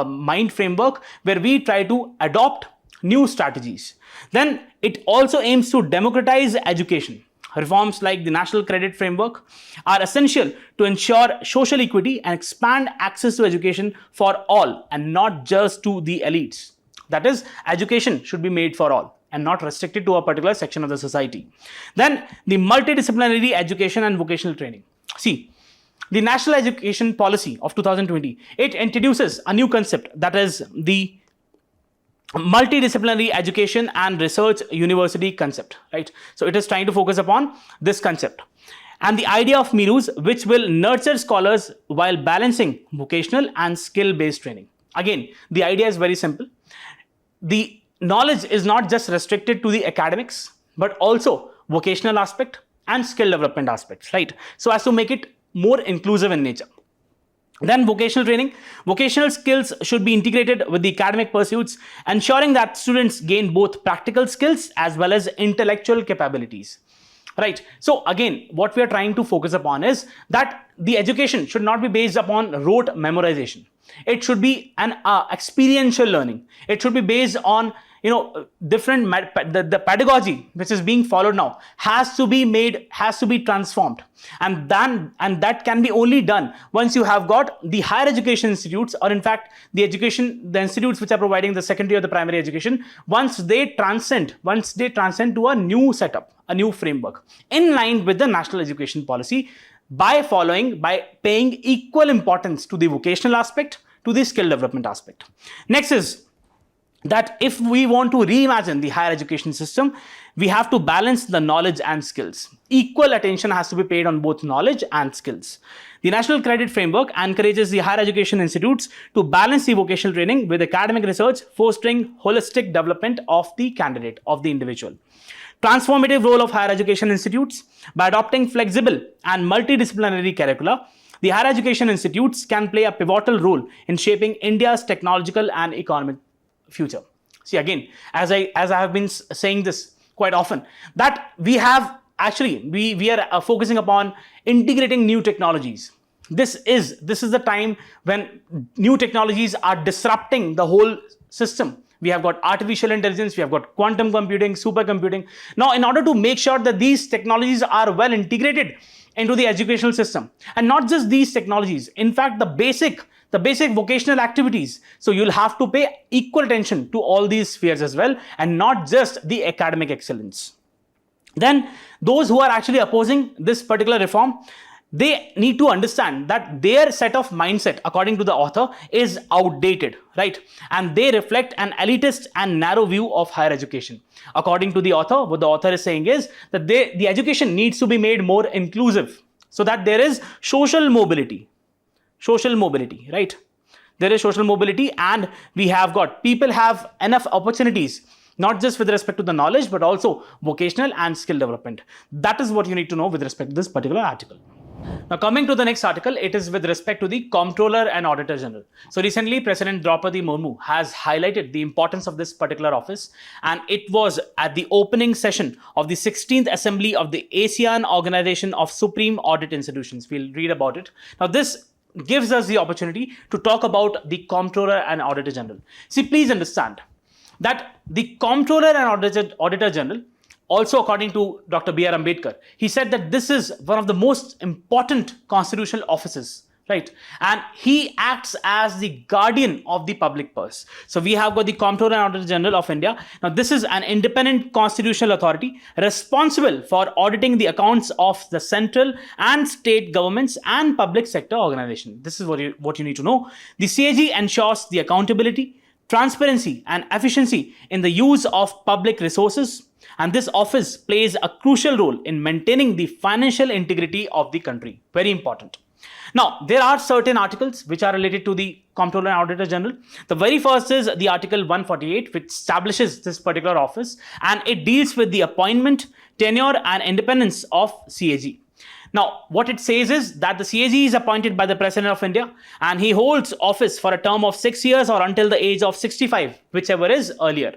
mind framework where we try to adopt new strategies. Then it also aims to democratize education. Reforms like the National Credit Framework are essential to ensure social equity and expand access to education for all and not just to the elites. That is, education should be made for all and not restricted to a particular section of the society. Then the multidisciplinary education and vocational training. See, the National Education Policy of 2020, it introduces a new concept, that is the multidisciplinary education and research university concept, right? So it is trying to focus upon this concept and the idea of MIRUs, which will nurture scholars while balancing vocational and skill-based training. Again, the idea is very simple. The knowledge is not just restricted to the academics, but also vocational aspect and skill development aspects, right? So as to make it more inclusive in nature. Then vocational training. Vocational skills should be integrated with the academic pursuits, ensuring that students gain both practical skills as well as intellectual capabilities. Right. So again, what we are trying to focus upon is that the education should not be based upon rote memorization. It should be an experiential learning. It should be based on different the pedagogy which is being followed now has to be transformed, and that can be only done once you have got the higher education institutes, or in fact the institutes which are providing the secondary or the primary education, once they transcend to a new setup, a new framework in line with the national education policy, by paying equal importance to the vocational aspect, to the skill development aspect. Next is that if we want to reimagine the higher education system, we have to balance the knowledge and skills. Equal attention has to be paid on both knowledge and skills. The National Credit Framework encourages the higher education institutes to balance the vocational training with academic research, fostering holistic development of the candidate, of the individual. Transformative role of higher education institutes. By adopting flexible and multidisciplinary curricula, the higher education institutes can play a pivotal role in shaping India's technological and economic future. See, again, as I have been saying this quite often, that we are focusing upon integrating new technologies. This is the time when new technologies are disrupting the whole system. We have got artificial intelligence, we have got quantum computing, supercomputing. Now, in order to make sure that these technologies are well integrated into the educational system, and not just these technologies, in fact, the basic vocational activities. So you'll have to pay equal attention to all these spheres as well, and not just the academic excellence. Then those who are actually opposing this particular reform, they need to understand that their set of mindset, according to the author, is outdated, right? And they reflect an elitist and narrow view of higher education. According to the author, what the author is saying is that the education needs to be made more inclusive so that there is social mobility, right? There is social mobility, and we have got people have enough opportunities, not just with respect to the knowledge, but also vocational and skill development. That is what you need to know with respect to this particular article. Now, coming to the next article, it is with respect to the Comptroller and Auditor General. So recently, President Draupadi Murmu has highlighted the importance of this particular office, and it was at the opening session of the 16th Assembly of the ASEAN Organization of Supreme Audit Institutions. We'll read about it. Now, this gives us the opportunity to talk about the Comptroller and Auditor General. See, please understand that the Comptroller and Auditor General, also according to Dr. B.R. Ambedkar, he said that this is one of the most important constitutional offices, right? And he acts as the guardian of the public purse. So we have got the Comptroller and Auditor General of India. Now, this is an independent constitutional authority responsible for auditing the accounts of the central and state governments and public sector organizations. This is what you need to know. The CAG ensures the accountability, transparency, and efficiency in the use of public resources. And this office plays a crucial role in maintaining the financial integrity of the country. Very important. Now, there are certain articles which are related to the Comptroller and Auditor General. The very first is the Article 148, which establishes this particular office, and it deals with the appointment, tenure, and independence of CAG. Now, what it says is that the CAG is appointed by the President of India, and he holds office for a term of 6 years or until the age of 65, whichever is earlier.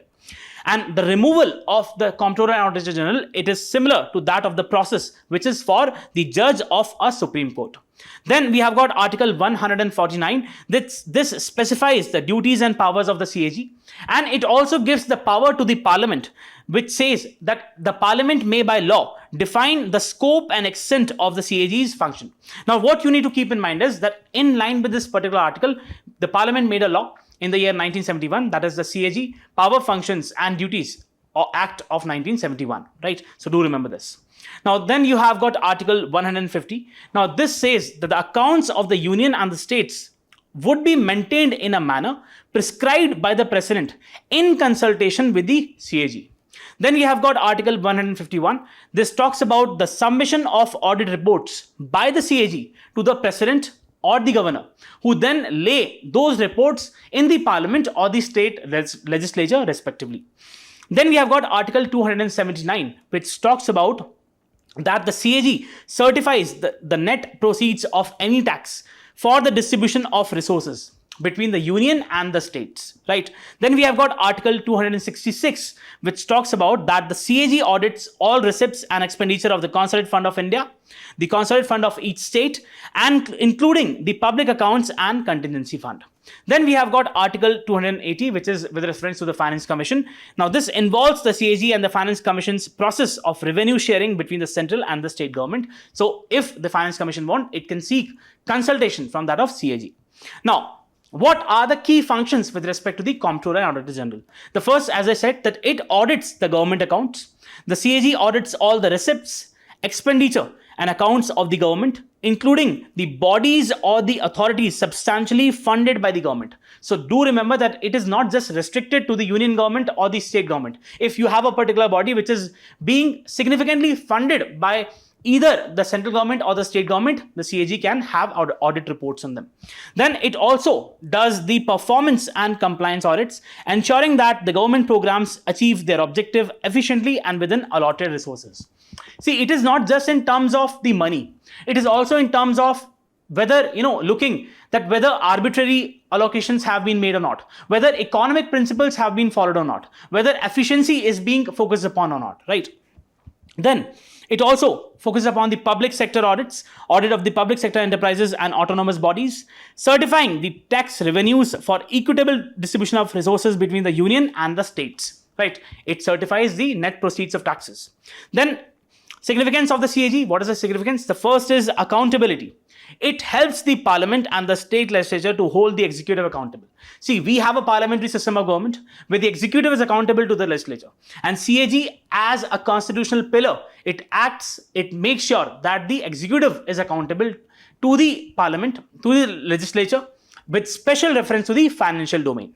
And the removal of the Comptroller and Auditor General, it is similar to that of the process which is for the judge of a Supreme Court. Then we have got Article 149. This specifies the duties and powers of the CAG, and it also gives the power to the Parliament, which says that the Parliament may by law define the scope and extent of the CAG's function. Now, what you need to keep in mind is that in line with this particular article, the Parliament made a law in the year 1971, that is the CAG Power, Functions and Duties Act of 1971, right? So do remember this. Now, then you have got Article 150. Now, this says that the accounts of the Union and the states would be maintained in a manner prescribed by the President in consultation with the CAG. Then we have got Article 151. This talks about the submission of audit reports by the CAG to the President or the Governor, who then lay those reports in the Parliament or the state legislature respectively. Then we have got Article 279, which talks about that the CAG certifies the net proceeds of any tax for the distribution of resources between the Union and the states, right? Then we have got Article 266, which talks about that the CAG audits all receipts and expenditure of the Consolidated Fund of India, the Consolidated Fund of each state, and including the public accounts and contingency fund. Then we have got Article 280, which is with reference to the Finance Commission. Now, this involves the CAG and the Finance Commission's process of revenue sharing between the central and the state government. So, if the Finance Commission wants, it can seek consultation from that of CAG. Now, what are the key functions with respect to the Comptroller and Auditor General? The first, as I said, that it audits the government accounts. The CAG audits all the receipts, expenditure, and accounts of the government, including the bodies or the authorities substantially funded by the government. So do remember that it is not just restricted to the union government or the state government. If you have a particular body which is being significantly funded by either the central government or the state government, the CAG can have audit reports on them. Then it also does the performance and compliance audits, ensuring that the government programs achieve their objective efficiently and within allotted resources. See, it is not just in terms of the money. It is also in terms of whether, looking that whether arbitrary allocations have been made or not, whether economic principles have been followed or not, whether efficiency is being focused upon or not, right? Then It also focuses upon the public sector audits, audit of the public sector enterprises and autonomous bodies, certifying the tax revenues for equitable distribution of resources between the union and the states. Right? It certifies the net proceeds of taxes. Then, significance of the CAG. What is the significance? The first is accountability. It helps the parliament and the state legislature to hold the executive accountable. See, we have a parliamentary system of government where the executive is accountable to the legislature. And CAG, as a constitutional pillar, it makes sure that the executive is accountable to the parliament, to the legislature, with special reference to the financial domain.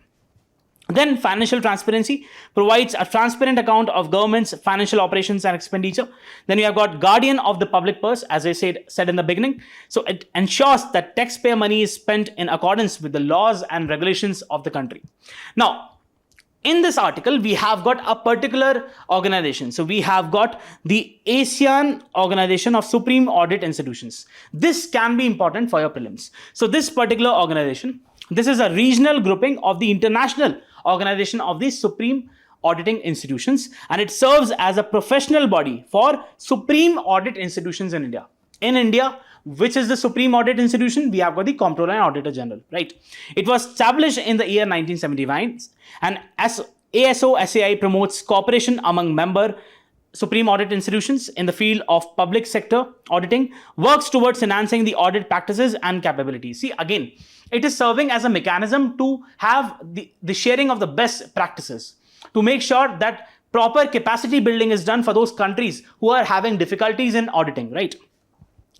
Then financial transparency provides a transparent account of government's financial operations and expenditure. Then we have got guardian of the public purse, as I said in the beginning. So it ensures that taxpayer money is spent in accordance with the laws and regulations of the country. Now, in this article, we have got a particular organization. So we have got the ASEAN Organization of Supreme Audit Institutions. This can be important for your prelims. So this particular organization, this is a regional grouping of the International Organization of the Supreme Auditing Institutions, and it serves as a professional body for supreme audit institutions in India. In India, which is the supreme audit institution? We have got the Comptroller and Auditor General, right? It was established in the year 1979, and as ASO-SAI promotes cooperation among member supreme audit institutions in the field of public sector auditing, works towards enhancing the audit practices and capabilities. See, again, it is serving as a mechanism to have the sharing of the best practices, to make sure that proper capacity building is done for those countries who are having difficulties in auditing, right?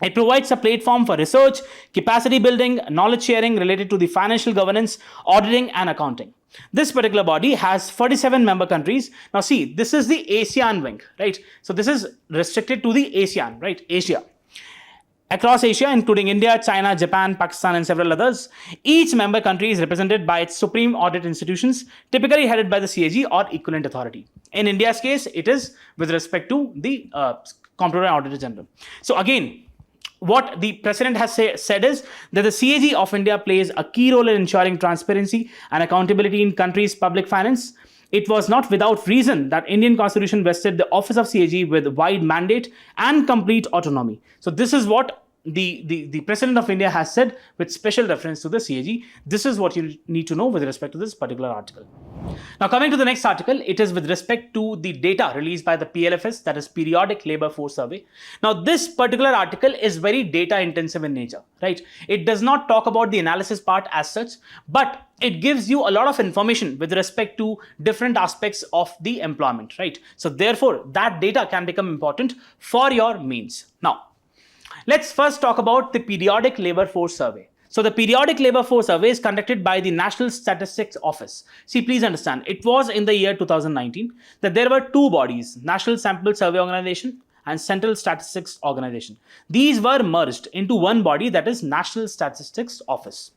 It provides a platform for research, capacity building, knowledge sharing related to the financial governance, auditing, and accounting. This particular body has 47 member countries. Now see, this is the ASEAN wing, right? So this is restricted to the ASEAN, right? Asia. Across Asia, including India, China, Japan, Pakistan, and several others, each member country is represented by its supreme audit institutions, typically headed by the CAG or equivalent authority. In India's case, it is with respect to the Comptroller and Auditor General. So again, what the President has said is that the CAG of India plays a key role in ensuring transparency and accountability in country's public finance. It was not without reason that Indian Constitution vested the office of CAG with wide mandate and complete autonomy. So this is what the President of India has said with special reference to the CAG. This is what you need to know with respect to this particular article. Now coming to the next article, it is with respect to the data released by the PLFS, that is Periodic Labour Force Survey. Now this particular article is very data intensive in nature, right? It does not talk about the analysis part as such, but it gives you a lot of information with respect to different aspects of the employment, right? So therefore, that data can become important for your mains. Now, let's first talk about the Periodic Labour Force Survey. So the Periodic Labour Force Survey is conducted by the National Statistics Office. See, please understand, it was in the year 2019 that there were two bodies, National Sample Survey Organization and Central Statistics Organization. These were merged into one body, that is National Statistics Office.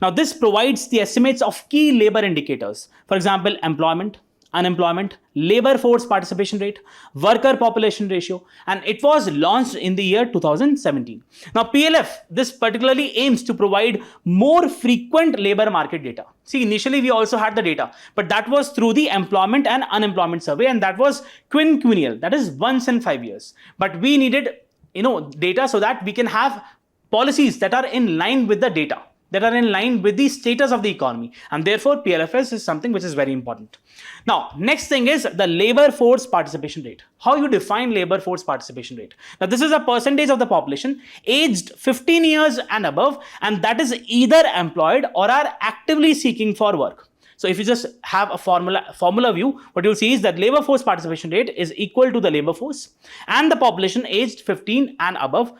Now this provides the estimates of key labor indicators, for example, employment, unemployment, labor force participation rate, worker population ratio, and it was launched in the year 2017. Now PLF, this particularly aims to provide more frequent labor market data. See, initially we also had the data, but that was through the employment and unemployment survey, and that was quinquennial, that is once in 5 years. But we needed, data so that we can have policies that are in line with the data, that are in line with the status of the economy, and therefore PLFS is something which is very important. Now, next thing is the labor force participation rate. How you define labor force participation rate? Now, this is a percentage of the population aged 15 years and above, and that is either employed or are actively seeking for work. So if you just have a formula view, what you'll see is that labor force participation rate is equal to the labor force and the population aged 15 and above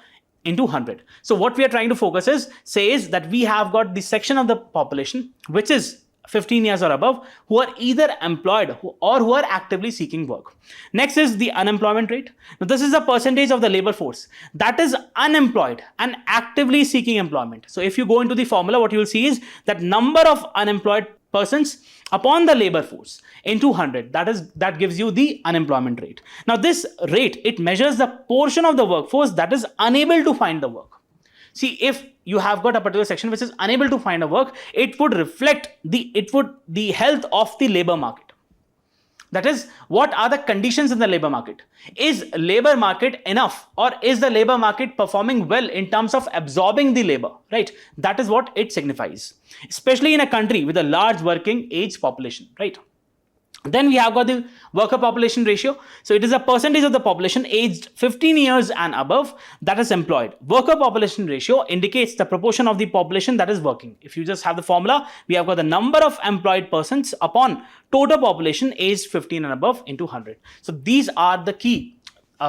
into 100. So what we are trying to focus says that we have got the section of the population which is 15 years or above who are either employed or who are actively seeking work. Next is the unemployment rate. Now this is a percentage of the labor force that is unemployed and actively seeking employment. So if you go into the formula, what you will see is that number of unemployed persons upon the labor force into 100, that gives you the unemployment rate. Now this rate, it measures the portion of the workforce that is unable to find the work. See, if you have got a particular section which is unable to find a work, it would reflect the health of the labor market. That is, what are the conditions in the labor market? Is labor market enough, or is the labor market performing well in terms of absorbing the labor, right? That is what it signifies, especially in a country with a large working age population, right? Then we have got the worker population ratio. So it is a percentage of the population aged 15 years and above that is employed. Worker population ratio indicates the proportion of the population that is working. If you just have the formula, we have got the number of employed persons upon total population aged 15 and above into 100. So these are the key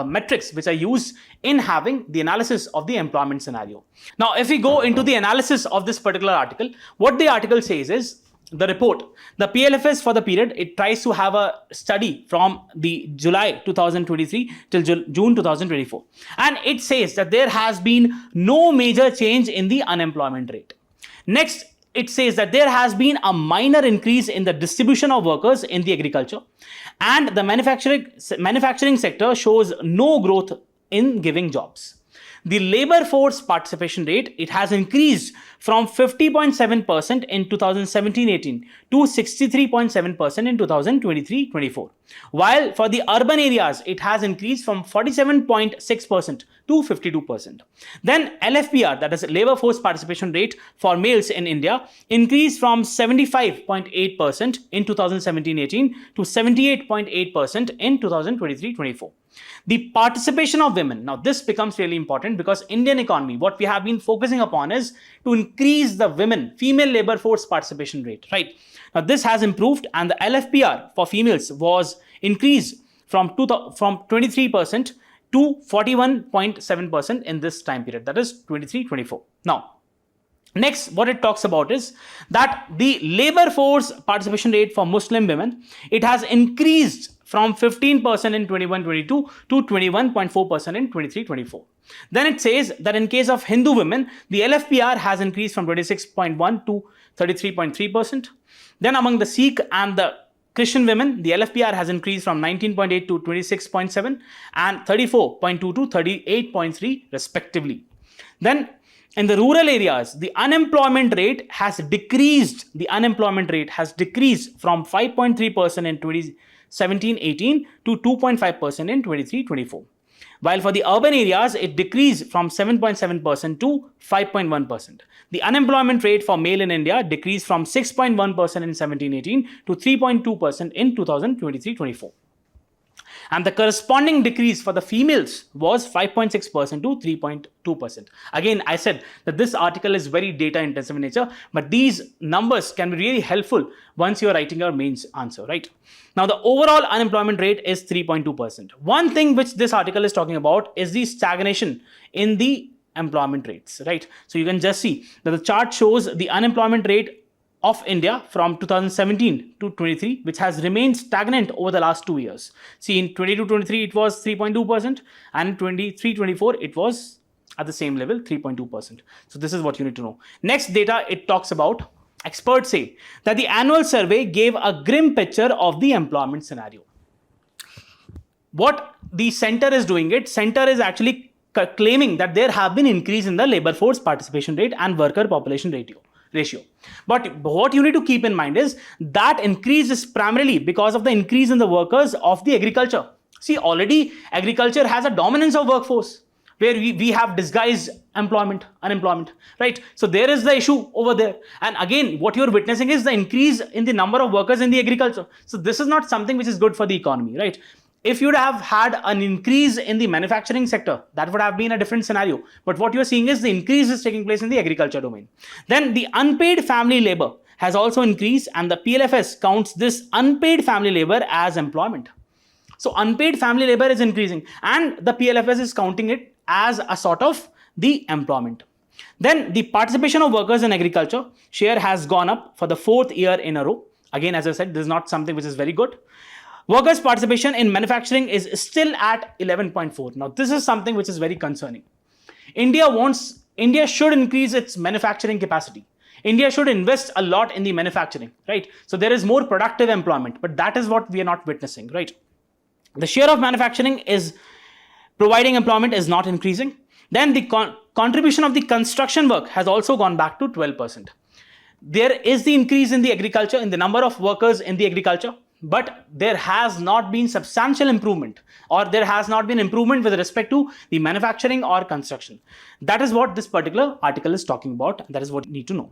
metrics which are used in having the analysis of the employment scenario. Now, if we go into the analysis of this particular article, what the article says is, the report, the PLFS for the period, it tries to have a study from the July 2023 till June 2024. And it says that there has been no major change in the unemployment rate. Next, it says that there has been a minor increase in the distribution of workers in the agriculture, and the manufacturing sector shows no growth in giving jobs. The labor force participation rate, it has increased from 50.7% in 2017-18 to 63.7% in 2023-24. While for the urban areas, it has increased from 47.6% to 52%. Then LFPR, that is labor force participation rate for males in India, increased from 75.8% in 2017-18 to 78.8% in 2023-24. The participation of women. Now, this becomes really important because Indian economy, what we have been focusing upon is to increase the female labor force participation rate, right? Now, this has improved, and the LFPR for females was increased from 23% to 41.7% in this time period, that is 23-24. Now, next, what it talks about is that the labor force participation rate for Muslim women, it has increased from 15% in 21-22 to 21.4% in 23-24. Then it says that in case of Hindu women, the LFPR has increased from 26.1 to 33.3%. Then among the Sikh and the Christian women, the LFPR has increased from 19.8 to 26.7 and 34.2 to 38.3 respectively. Then in the rural areas, the unemployment rate has decreased. The unemployment rate has decreased from 5.3% in 2017-18 to 2.5% in 23-24. While for the urban areas, it decreased from 7.7% to 5.1%. The unemployment rate for male in India decreased from 6.1% in 17-18 to 3.2% in 2023-24. And the corresponding decrease for the females was 5.6% to 3.2%. Again, I said that this article is very data intensive in nature, but these numbers can be really helpful once you're writing your mains answer, right? Now, the overall unemployment rate is 3.2%. One thing which this article is talking about is the stagnation in the employment rates, right? So you can just see that the chart shows the unemployment rate of India from 2017 to 23, which has remained stagnant over the last 2 years. See, in 22-23, it was 3.2%, and in 23-24, it was at the same level, 3.2%. So this is what you need to know. Next data, it talks about, experts say that the annual survey gave a grim picture of the employment scenario. What the center is doing, center is actually claiming that there have been increase in the labor force participation rate and worker population ratio. But what you need to keep in mind is that increase is primarily because of the increase in the workers of the agriculture. See, already agriculture has a dominance of workforce where we have disguised unemployment, right? So there is the issue over there. And again, what you're witnessing is the increase in the number of workers in the agriculture. So this is not something which is good for the economy, right? If you'd have had an increase in the manufacturing sector, that would have been a different scenario. But what you're seeing is the increase is taking place in the agriculture domain. Then the unpaid family labor has also increased, and the PLFS counts this unpaid family labor as employment. So unpaid family labor is increasing, and the PLFS is counting it as a sort of the employment. Then the participation of workers in agriculture share has gone up for the 4th year in a row. Again, as I said, this is not something which is very good. Workers' participation in manufacturing is still at 11.4. Now, this is something which is very concerning. India should increase its manufacturing capacity. India should invest a lot in the manufacturing, right? So there is more productive employment, but that is what we are not witnessing, right? The share of manufacturing is providing employment is not increasing. Then the contribution of the construction work has also gone back to 12%. There is the increase in the agriculture, in the number of workers in the agriculture, but there has not been substantial improvement, or there has not been improvement with respect to the manufacturing or construction. That is what this particular article is talking about, and that is what you need to know.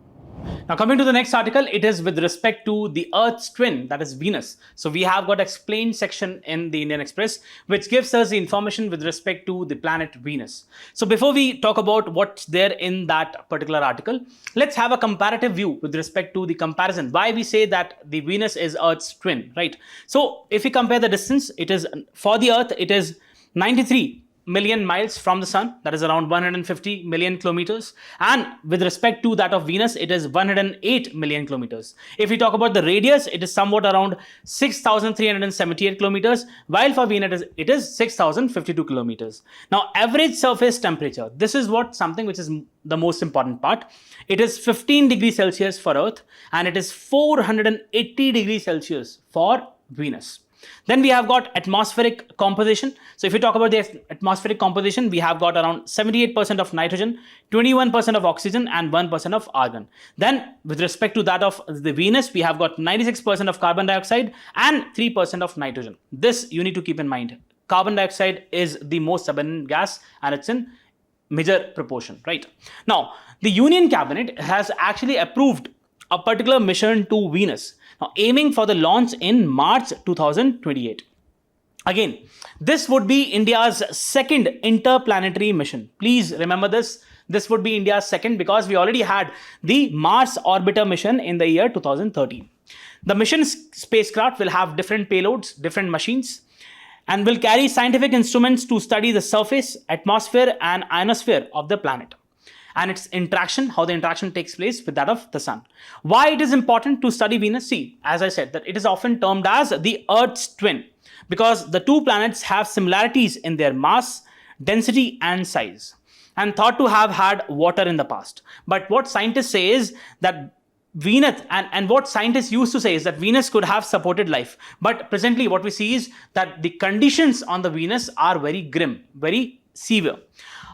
Now, coming to the next article, it is with respect to the Earth's twin, that is Venus. So we have got explained section in the Indian Express, which gives us the information with respect to the planet Venus. So before we talk about what's there in that particular article, let's have a comparative view with respect to the comparison. Why we say that the Venus is Earth's twin, right? So if we compare the distance, it is for the Earth, it is 93 million miles from the sun, that is around 150 million kilometers, and with respect to that of Venus, it is 108 million kilometers. If we talk about the radius, it is somewhat around 6,378 kilometers, while for Venus it is 6,052 kilometers. Now, average surface temperature, this is what something which is the most important part. It is 15 degrees Celsius for Earth, and it is 480 degrees Celsius for Venus. Then we have got atmospheric composition. So if we talk about the atmospheric composition, we have got around 78% of nitrogen, 21% of oxygen, and 1% of argon. Then with respect to that of the Venus, we have got 96% of carbon dioxide and 3% of nitrogen. This you need to keep in mind. Carbon dioxide is the most abundant gas, and it's in major proportion, right? Now, the Union Cabinet has actually approved a particular mission to Venus, now aiming for the launch in March 2028. Again, this would be India's second interplanetary mission. Please remember this. This would be India's second, because we already had the Mars Orbiter mission in the year 2013. The mission spacecraft will have different payloads, different machines, and will carry scientific instruments to study the surface, atmosphere, and ionosphere of the planet, and its interaction, how the interaction takes place with that of the sun. Why it is important to study Venus? See, as I said, that it is often termed as the Earth's twin, because the two planets have similarities in their mass, density, and size, and thought to have had water in the past. But what scientists say is that Venus, and what scientists used to say is that Venus could have supported life. But presently what we see is that the conditions on the Venus are very grim, very severe.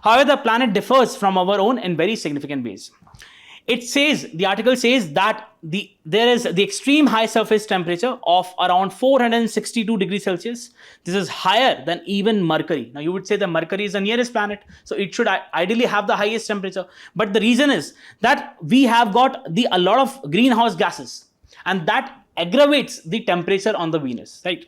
However, the planet differs from our own in very significant ways. It says, the article says that there is the extreme high surface temperature of around 462 degrees Celsius. This is higher than even Mercury. Now, you would say that Mercury is the nearest planet, so it should ideally have the highest temperature. But the reason is that we have got a lot of greenhouse gases, and that aggravates the temperature on the Venus, right?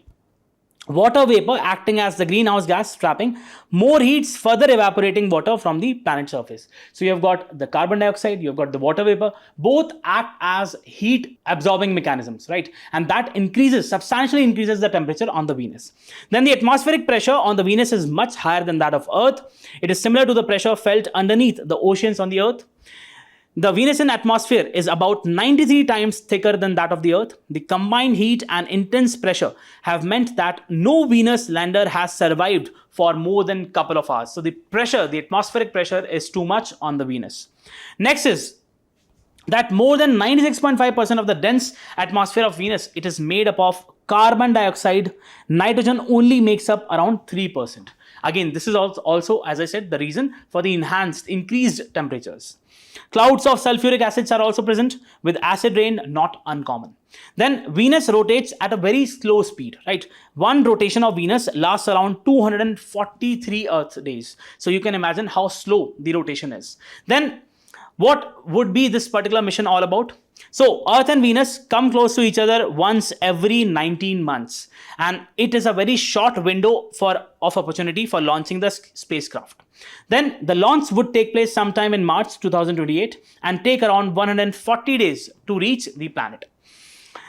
Water vapor acting as the greenhouse gas trapping more heats, further evaporating water from the planet's surface. So you have got the carbon dioxide, you have got the water vapor, both act as heat absorbing mechanisms, right? And that substantially increases the temperature on the Venus. Then the atmospheric pressure on the Venus is much higher than that of Earth. It is similar to the pressure felt underneath the oceans on the Earth. The Venusian atmosphere is about 93 times thicker than that of the Earth. The combined heat and intense pressure have meant that no Venus lander has survived for more than a couple of hours. So the atmospheric pressure is too much on the Venus. Next is that more than 96.5% of the dense atmosphere of Venus, it is made up of carbon dioxide. Nitrogen only makes up around 3%. Again, this is also, as I said, the reason for the increased temperatures. Clouds of sulfuric acids are also present, with acid rain not uncommon. Then Venus rotates at a very slow speed, right? One rotation of Venus lasts around 243 Earth days. So you can imagine how slow the rotation is. Then what would be this particular mission all about? So Earth and Venus come close to each other once every 19 months. And it is a very short window of opportunity for launching the spacecraft. Then the launch would take place sometime in March 2028 and take around 140 days to reach the planet.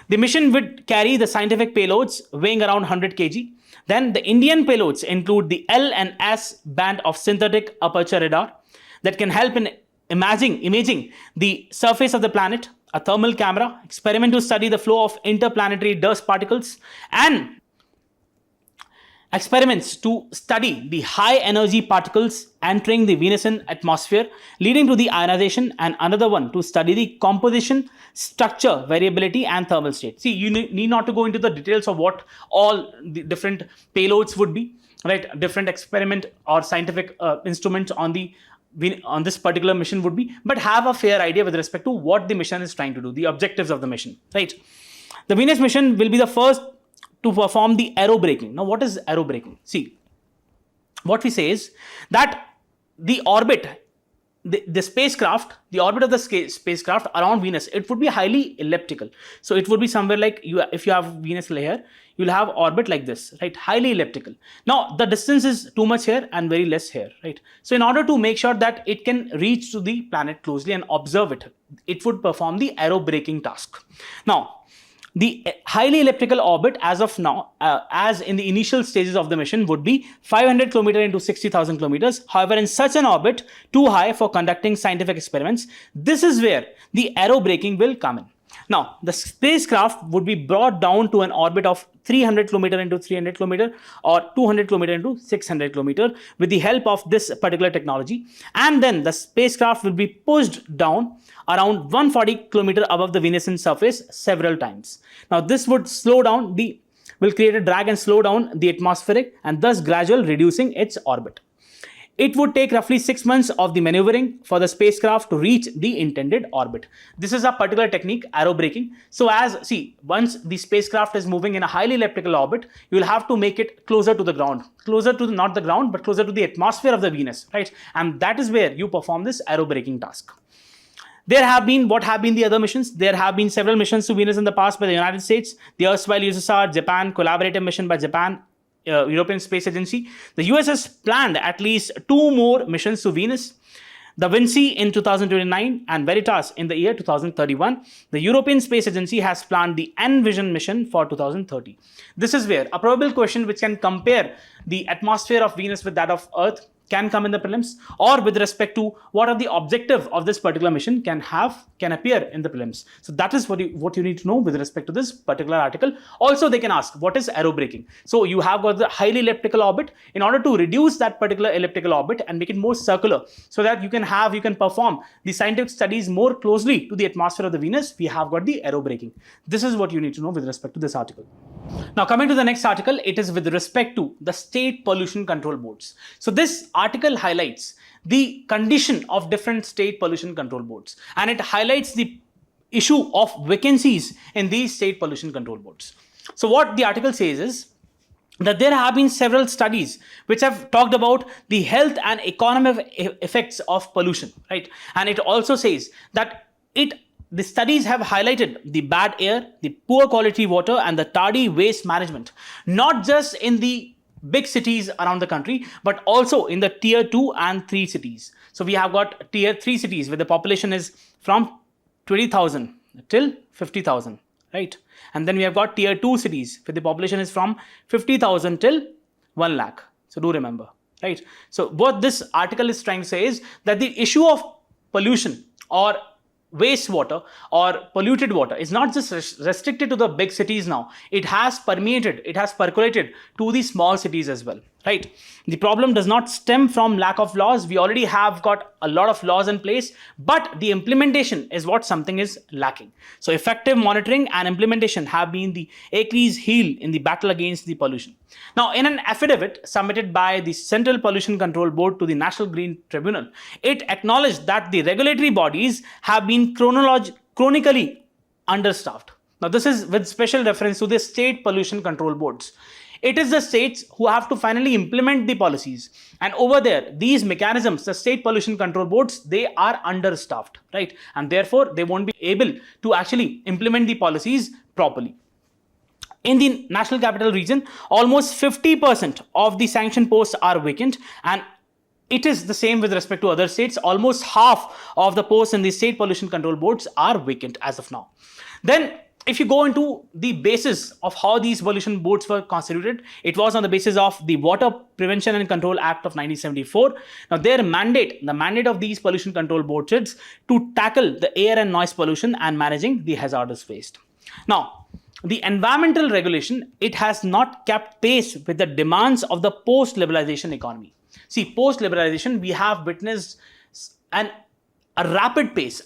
The mission would carry the scientific payloads weighing around 100 kg. Then the Indian payloads include the L and S band of synthetic aperture radar that can help in imaging the surface of the planet, a thermal camera, experiment to study the flow of interplanetary dust particles, and experiments to study the high energy particles entering the Venusian atmosphere, leading to the ionization, and another one to study the composition, structure, variability, and thermal state. See, you need not to go into the details of what all the different payloads would be, right? Different experiment or scientific instruments on this particular mission would be, but have a fair idea with respect to what the mission is trying to do, the objectives of the mission, right? The Venus mission will be the first to perform the aerobraking. Now, what is aerobraking? See, what we say is that the orbit, the spacecraft, the orbit of the spacecraft around Venus, it would be highly elliptical. So it would be somewhere like if you have Venus here, you'll have orbit like this, right? Highly elliptical. Now the distance is too much here and very less here, right? So in order to make sure that it can reach to the planet closely and observe it, it would perform the aerobraking task. Now, the highly elliptical orbit as of now, as in the initial stages of the mission, would be 500 km into 60,000 kilometers. However, in such an orbit, too high for conducting scientific experiments, this is where the aerobraking will come in. Now, the spacecraft would be brought down to an orbit of 300 km into 300 km or 200 km into 600 km with the help of this particular technology. And then the spacecraft will be pushed down around 140 km above the Venusian surface several times. Now, this would will create a drag and slow down the atmospheric and thus gradually reducing its orbit. It would take roughly 6 months of the maneuvering for the spacecraft to reach the intended orbit. This is a particular technique, aerobraking. So once the spacecraft is moving in a highly elliptical orbit, you will have to make it closer to the ground, not the ground, but closer to the atmosphere of the Venus, right? And that is where you perform this aerobraking task. What have been the other missions? There have been several missions to Venus in the past by the United States, the erstwhile USSR, Japan, collaborative mission by Japan, European Space Agency. The US has planned at least 2 more missions to Venus. The Vinci in 2029 and Veritas in the year 2031. The European Space Agency has planned the Envision mission for 2030. This is where a probable question which can compare the atmosphere of Venus with that of Earth can come in the prelims, or with respect to what are the objective of this particular mission can appear in the prelims. So that is what you need to know with respect to this particular article. Also, they can ask, what is aerobraking? So you have got the highly elliptical orbit. In order to reduce that particular elliptical orbit and make it more circular so that you can perform the scientific studies more closely to the atmosphere of the Venus, we have got the aerobraking. This is what you need to know with respect to this article. Now, coming to the next article, it is with respect to the state pollution control boards. So this article highlights the condition of different state pollution control boards, and it highlights the issue of vacancies in these state pollution control boards. So what the article says is that there have been several studies which have talked about the health and economic effects of pollution, right? And it also says that the studies have highlighted the bad air, the poor quality water, and the tardy waste management, not just in the big cities around the country, but also in the tier 2 and 3 cities. So we have got tier 3 cities where the population is from 20,000 till 50,000, right? And then we have got tier 2 cities where the population is from 50,000 till 1 lakh. So do remember, right? So what this article is trying to say is that the issue of pollution or wastewater or polluted water is not just restricted to the big cities now. It has percolated to the small cities as well, right? The problem does not stem from lack of laws. We already have got a lot of laws in place, but the implementation is what something is lacking. So effective monitoring and implementation have been the Achilles heel in the battle against the pollution. Now, in an affidavit submitted by the Central Pollution Control Board to the National Green Tribunal, it acknowledged that the regulatory bodies have been chronically understaffed. Now, this is with special reference to the state pollution control boards. It is the states who have to finally implement the policies. And over there, these mechanisms, the state pollution control boards, they are understaffed, right? And therefore, they won't be able to actually implement the policies properly. In the National Capital Region, almost 50% of the sanctioned posts are vacant, and it is the same with respect to other states. Almost half of the posts in the state pollution control boards are vacant as of now. Then, if you go into the basis of how these pollution boards were constituted, it was on the basis of the Water Prevention and Control Act of 1974. Now, the mandate of these pollution control boards is to tackle the air and noise pollution and managing the hazardous waste. Now, the environmental regulation, it has not kept pace with the demands of the post-liberalization economy. See, post-liberalization, we have witnessed a rapid pace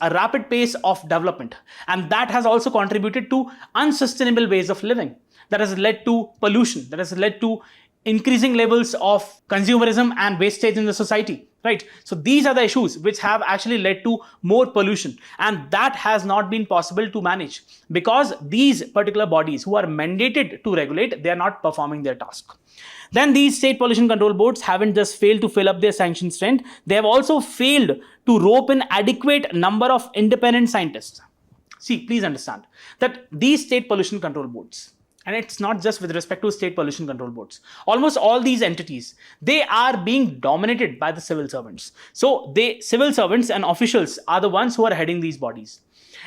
of development, and that has also contributed to unsustainable ways of living. That has led to pollution, that has led to increasing levels of consumerism and wastage in the society. right? So these are the issues which have actually led to more pollution, and that has not been possible to manage because these particular bodies who are mandated to regulate, they are not performing their task. Then these state pollution control boards haven't just failed to fill up their sanction strength, they have also failed to rope in adequate number of independent scientists. See, please understand that these state pollution control boards, and it's not just with respect to state pollution control boards, almost all these entities, they are being dominated by the civil servants. So civil servants and officials are the ones who are heading these bodies,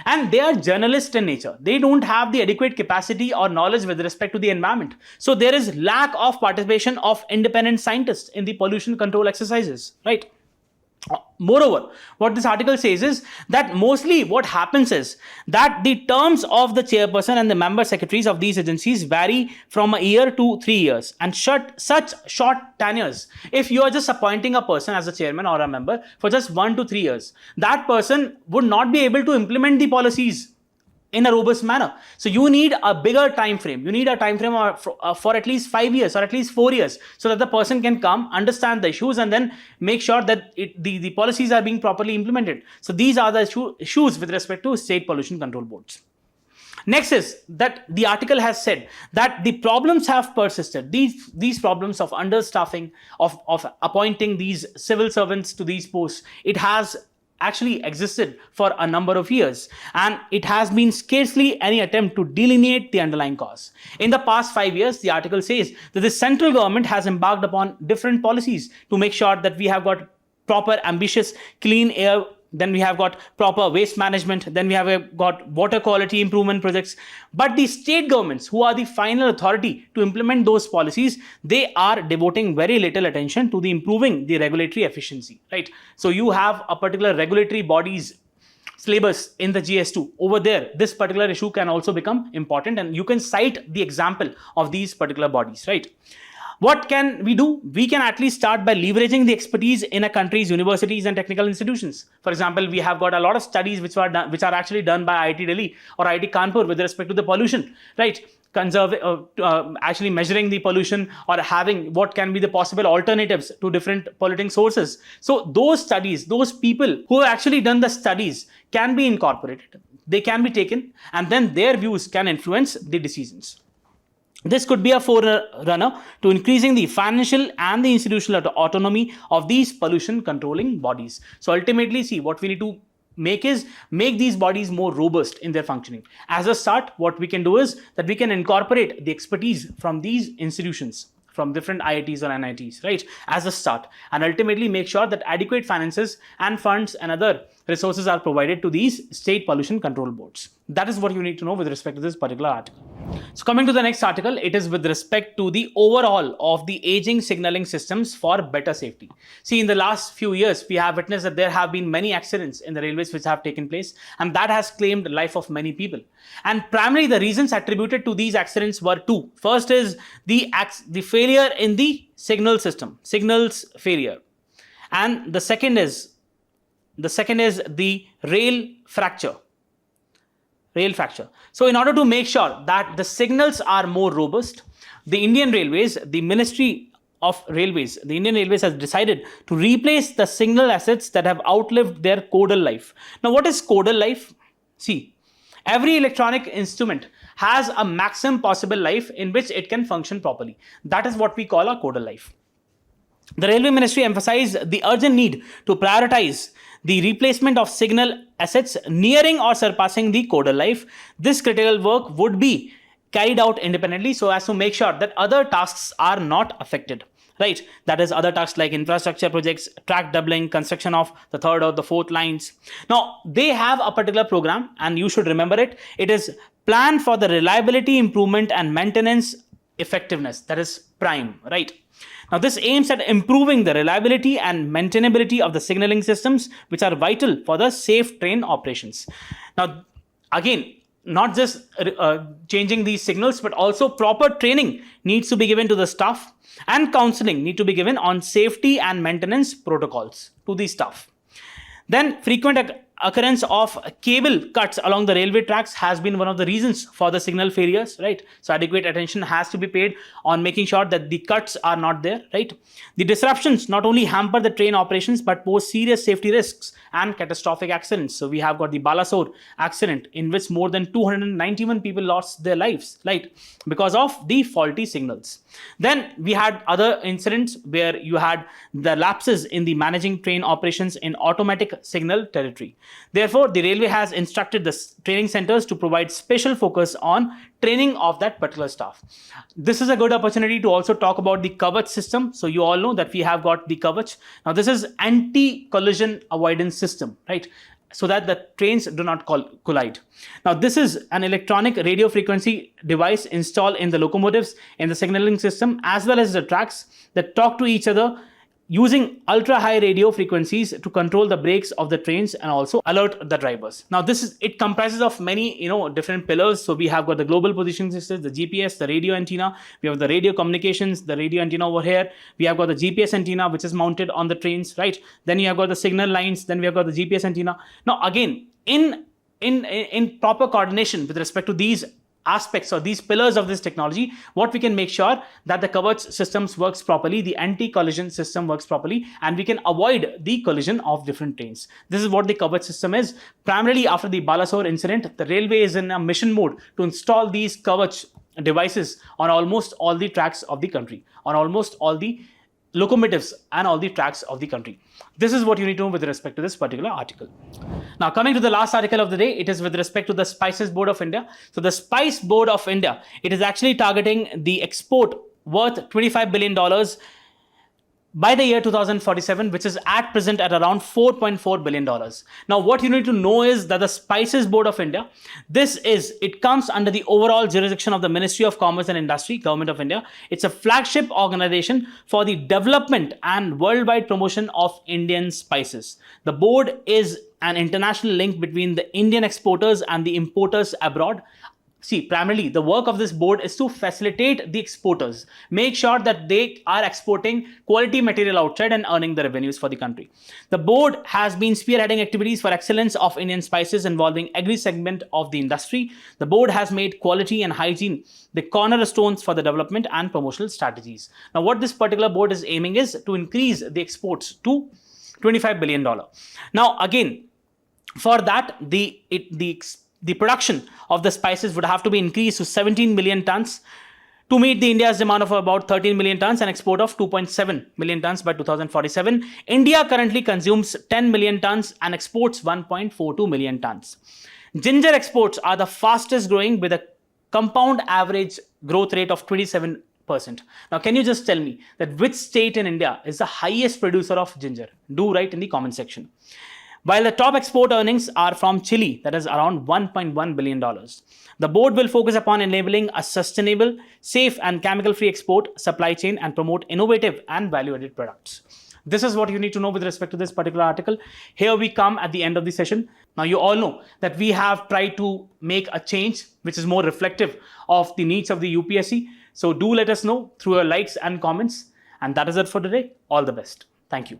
and they are journalists in nature. They don't have the adequate capacity or knowledge with respect to the environment. So there is lack of participation of independent scientists in the pollution control exercises, right? Moreover, what this article says is that mostly what happens is that the terms of the chairperson and the member secretaries of these agencies vary from a year to 3 years, and such short tenures, if you are just appointing a person as a chairman or a member for just 1 to 3 years, that person would not be able to implement the policies in a robust manner. So you need a bigger time frame. You need a time frame for at least 5 years or at least 4 years, so that the person can come, understand the issues, and then make sure that the policies are being properly implemented. So these are the issues with respect to state pollution control boards. Next is that the article has said that the problems have persisted. These problems of understaffing, of appointing these civil servants to these posts, it has actually existed for a number of years, and it has been scarcely any attempt to delineate the underlying cause. In the past 5 years, the article says that the central government has embarked upon different policies to make sure that we have got proper, ambitious, clean air. Then we have got proper waste management. Then we have got water quality improvement projects. But the state governments, who are the final authority to implement those policies, they are devoting very little attention to the improving the regulatory efficiency, right? So you have a particular regulatory body's syllabus in the GS2. Over there, this particular issue can also become important, and you can cite the example of these particular bodies, right? What can we do? We can at least start by leveraging the expertise in a country's universities and technical institutions. For example, we have got a lot of studies which are actually done by IIT Delhi or IIT Kanpur with respect to the pollution, right? Actually measuring the pollution or having what can be the possible alternatives to different polluting sources. So those studies, those people who have actually done the studies can be incorporated. They can be taken, and then their views can influence the decisions. This could be a forerunner to increasing the financial and the institutional autonomy of these pollution controlling bodies. So ultimately, see, what we need to make these bodies more robust in their functioning. As a start, what we can do is that we can incorporate the expertise from these institutions, from different IITs or NITs, right, as a start, and ultimately make sure that adequate finances and funds and other resources are provided to these state pollution control boards. That is what you need to know with respect to this particular article. So coming to the next article, it is with respect to the overhaul of the aging signaling systems for better safety. See, in the last few years, we have witnessed that there have been many accidents in the railways which have taken place, and that has claimed the life of many people. And primarily the reasons attributed to these accidents were two. First is the failure in the signal system, signals failure. And the second is the rail fracture. So in order to make sure that the signals are more robust, the Indian Railways, the Ministry of Railways, the Indian Railways has decided to replace the signal assets that have outlived their caudal life. Now, what is caudal life? See, every electronic instrument has a maximum possible life in which it can function properly. That is what we call a caudal life. The Railway Ministry emphasized the urgent need to prioritize the replacement of signal assets nearing or surpassing the caudal life. This critical work would be carried out independently so as to make sure that other tasks are not affected, right? That is, other tasks like infrastructure projects, track doubling, construction of the third or the fourth lines. Now, they have a particular program, and you should remember it. It is Plan for the Reliability Improvement and Maintenance Effectiveness, that is PRIME, right? Now, this aims at improving the reliability and maintainability of the signaling systems, which are vital for the safe train operations. Now, again, not just changing these signals, but also proper training needs to be given to the staff, and counseling need to be given on safety and maintenance protocols to the staff. Then frequent occurrence of cable cuts along the railway tracks has been one of the reasons for the signal failures, right? So adequate attention has to be paid on making sure that the cuts are not there, right? The disruptions not only hamper the train operations but pose serious safety risks and catastrophic accidents. So we have got the Balasore accident, in which more than 291 people lost their lives, right, because of the faulty signals. Then we had other incidents where you had the lapses in the managing train operations in automatic signal territory. Therefore, the railway has instructed the training centers to provide special focus on training of that particular staff. This is a good opportunity to also talk about the Kavach system. So you all know that we have got the Kavach. Now this is anti-collision avoidance system, right? So that the trains do not collide. Now this is an electronic radio frequency device installed in the locomotives, in the signaling system, as well as the tracks that talk to each other using ultra high radio frequencies to control the brakes of the trains and also alert the drivers. Now it comprises of many different pillars. So we have got the global positioning system, the GPS, the radio antenna, we have the radio communications, the radio antenna over here, we have got the GPS antenna which is mounted on the trains, right? Then you have got the signal lines, then we have got the GPS antenna. Now again, in proper coordination with respect to these aspects or these pillars of this technology, what we can make sure that the Kavach systems works properly, the anti-collision system works properly, and we can avoid the collision of different trains. This is what the Kavach system is. Primarily after the Balasore incident, the railway is in a mission mode to install these Kavach devices on almost all the tracks of the country, on almost all the locomotives and all the tracks of the country. This is what you need to know with respect to this particular article. Now coming to the last article of the day, it is with respect to the Spices Board of India. So the Spice Board of India, it is actually targeting the export worth $25 billion by the year 2047, which is at present at around $4.4 billion. Now, what you need to know is that the Spices Board of India, it comes under the overall jurisdiction of the Ministry of Commerce and Industry, Government of India. It's a flagship organization for the development and worldwide promotion of Indian spices. The board is an international link between the Indian exporters and the importers abroad. See, primarily the work of this board is to facilitate the exporters, make sure that they are exporting quality material outside and earning the revenues for the country. The board has been spearheading activities for excellence of Indian spices involving every segment of the industry. The board has made quality and hygiene the cornerstones for the development and promotional strategies. Now, what this particular board is aiming is to increase the exports to $25 billion. Now, again, for that, the production of the spices would have to be increased to 17 million tons to meet the India's demand of about 13 million tons and export of 2.7 million tons by 2047. India currently consumes 10 million tons and exports 1.42 million tons. Ginger exports are the fastest growing with a compound average growth rate of 27%. Now, can you just tell me that which state in India is the highest producer of ginger? Do write in the comment section. While the top export earnings are from Chile, that is around $1.1 billion. The board will focus upon enabling a sustainable, safe and chemical-free export supply chain and promote innovative and value-added products. This is what you need to know with respect to this particular article. Here we come at the end of the session. Now you all know that we have tried to make a change which is more reflective of the needs of the UPSC. So do let us know through your likes and comments. And that is it for today. All the best. Thank you.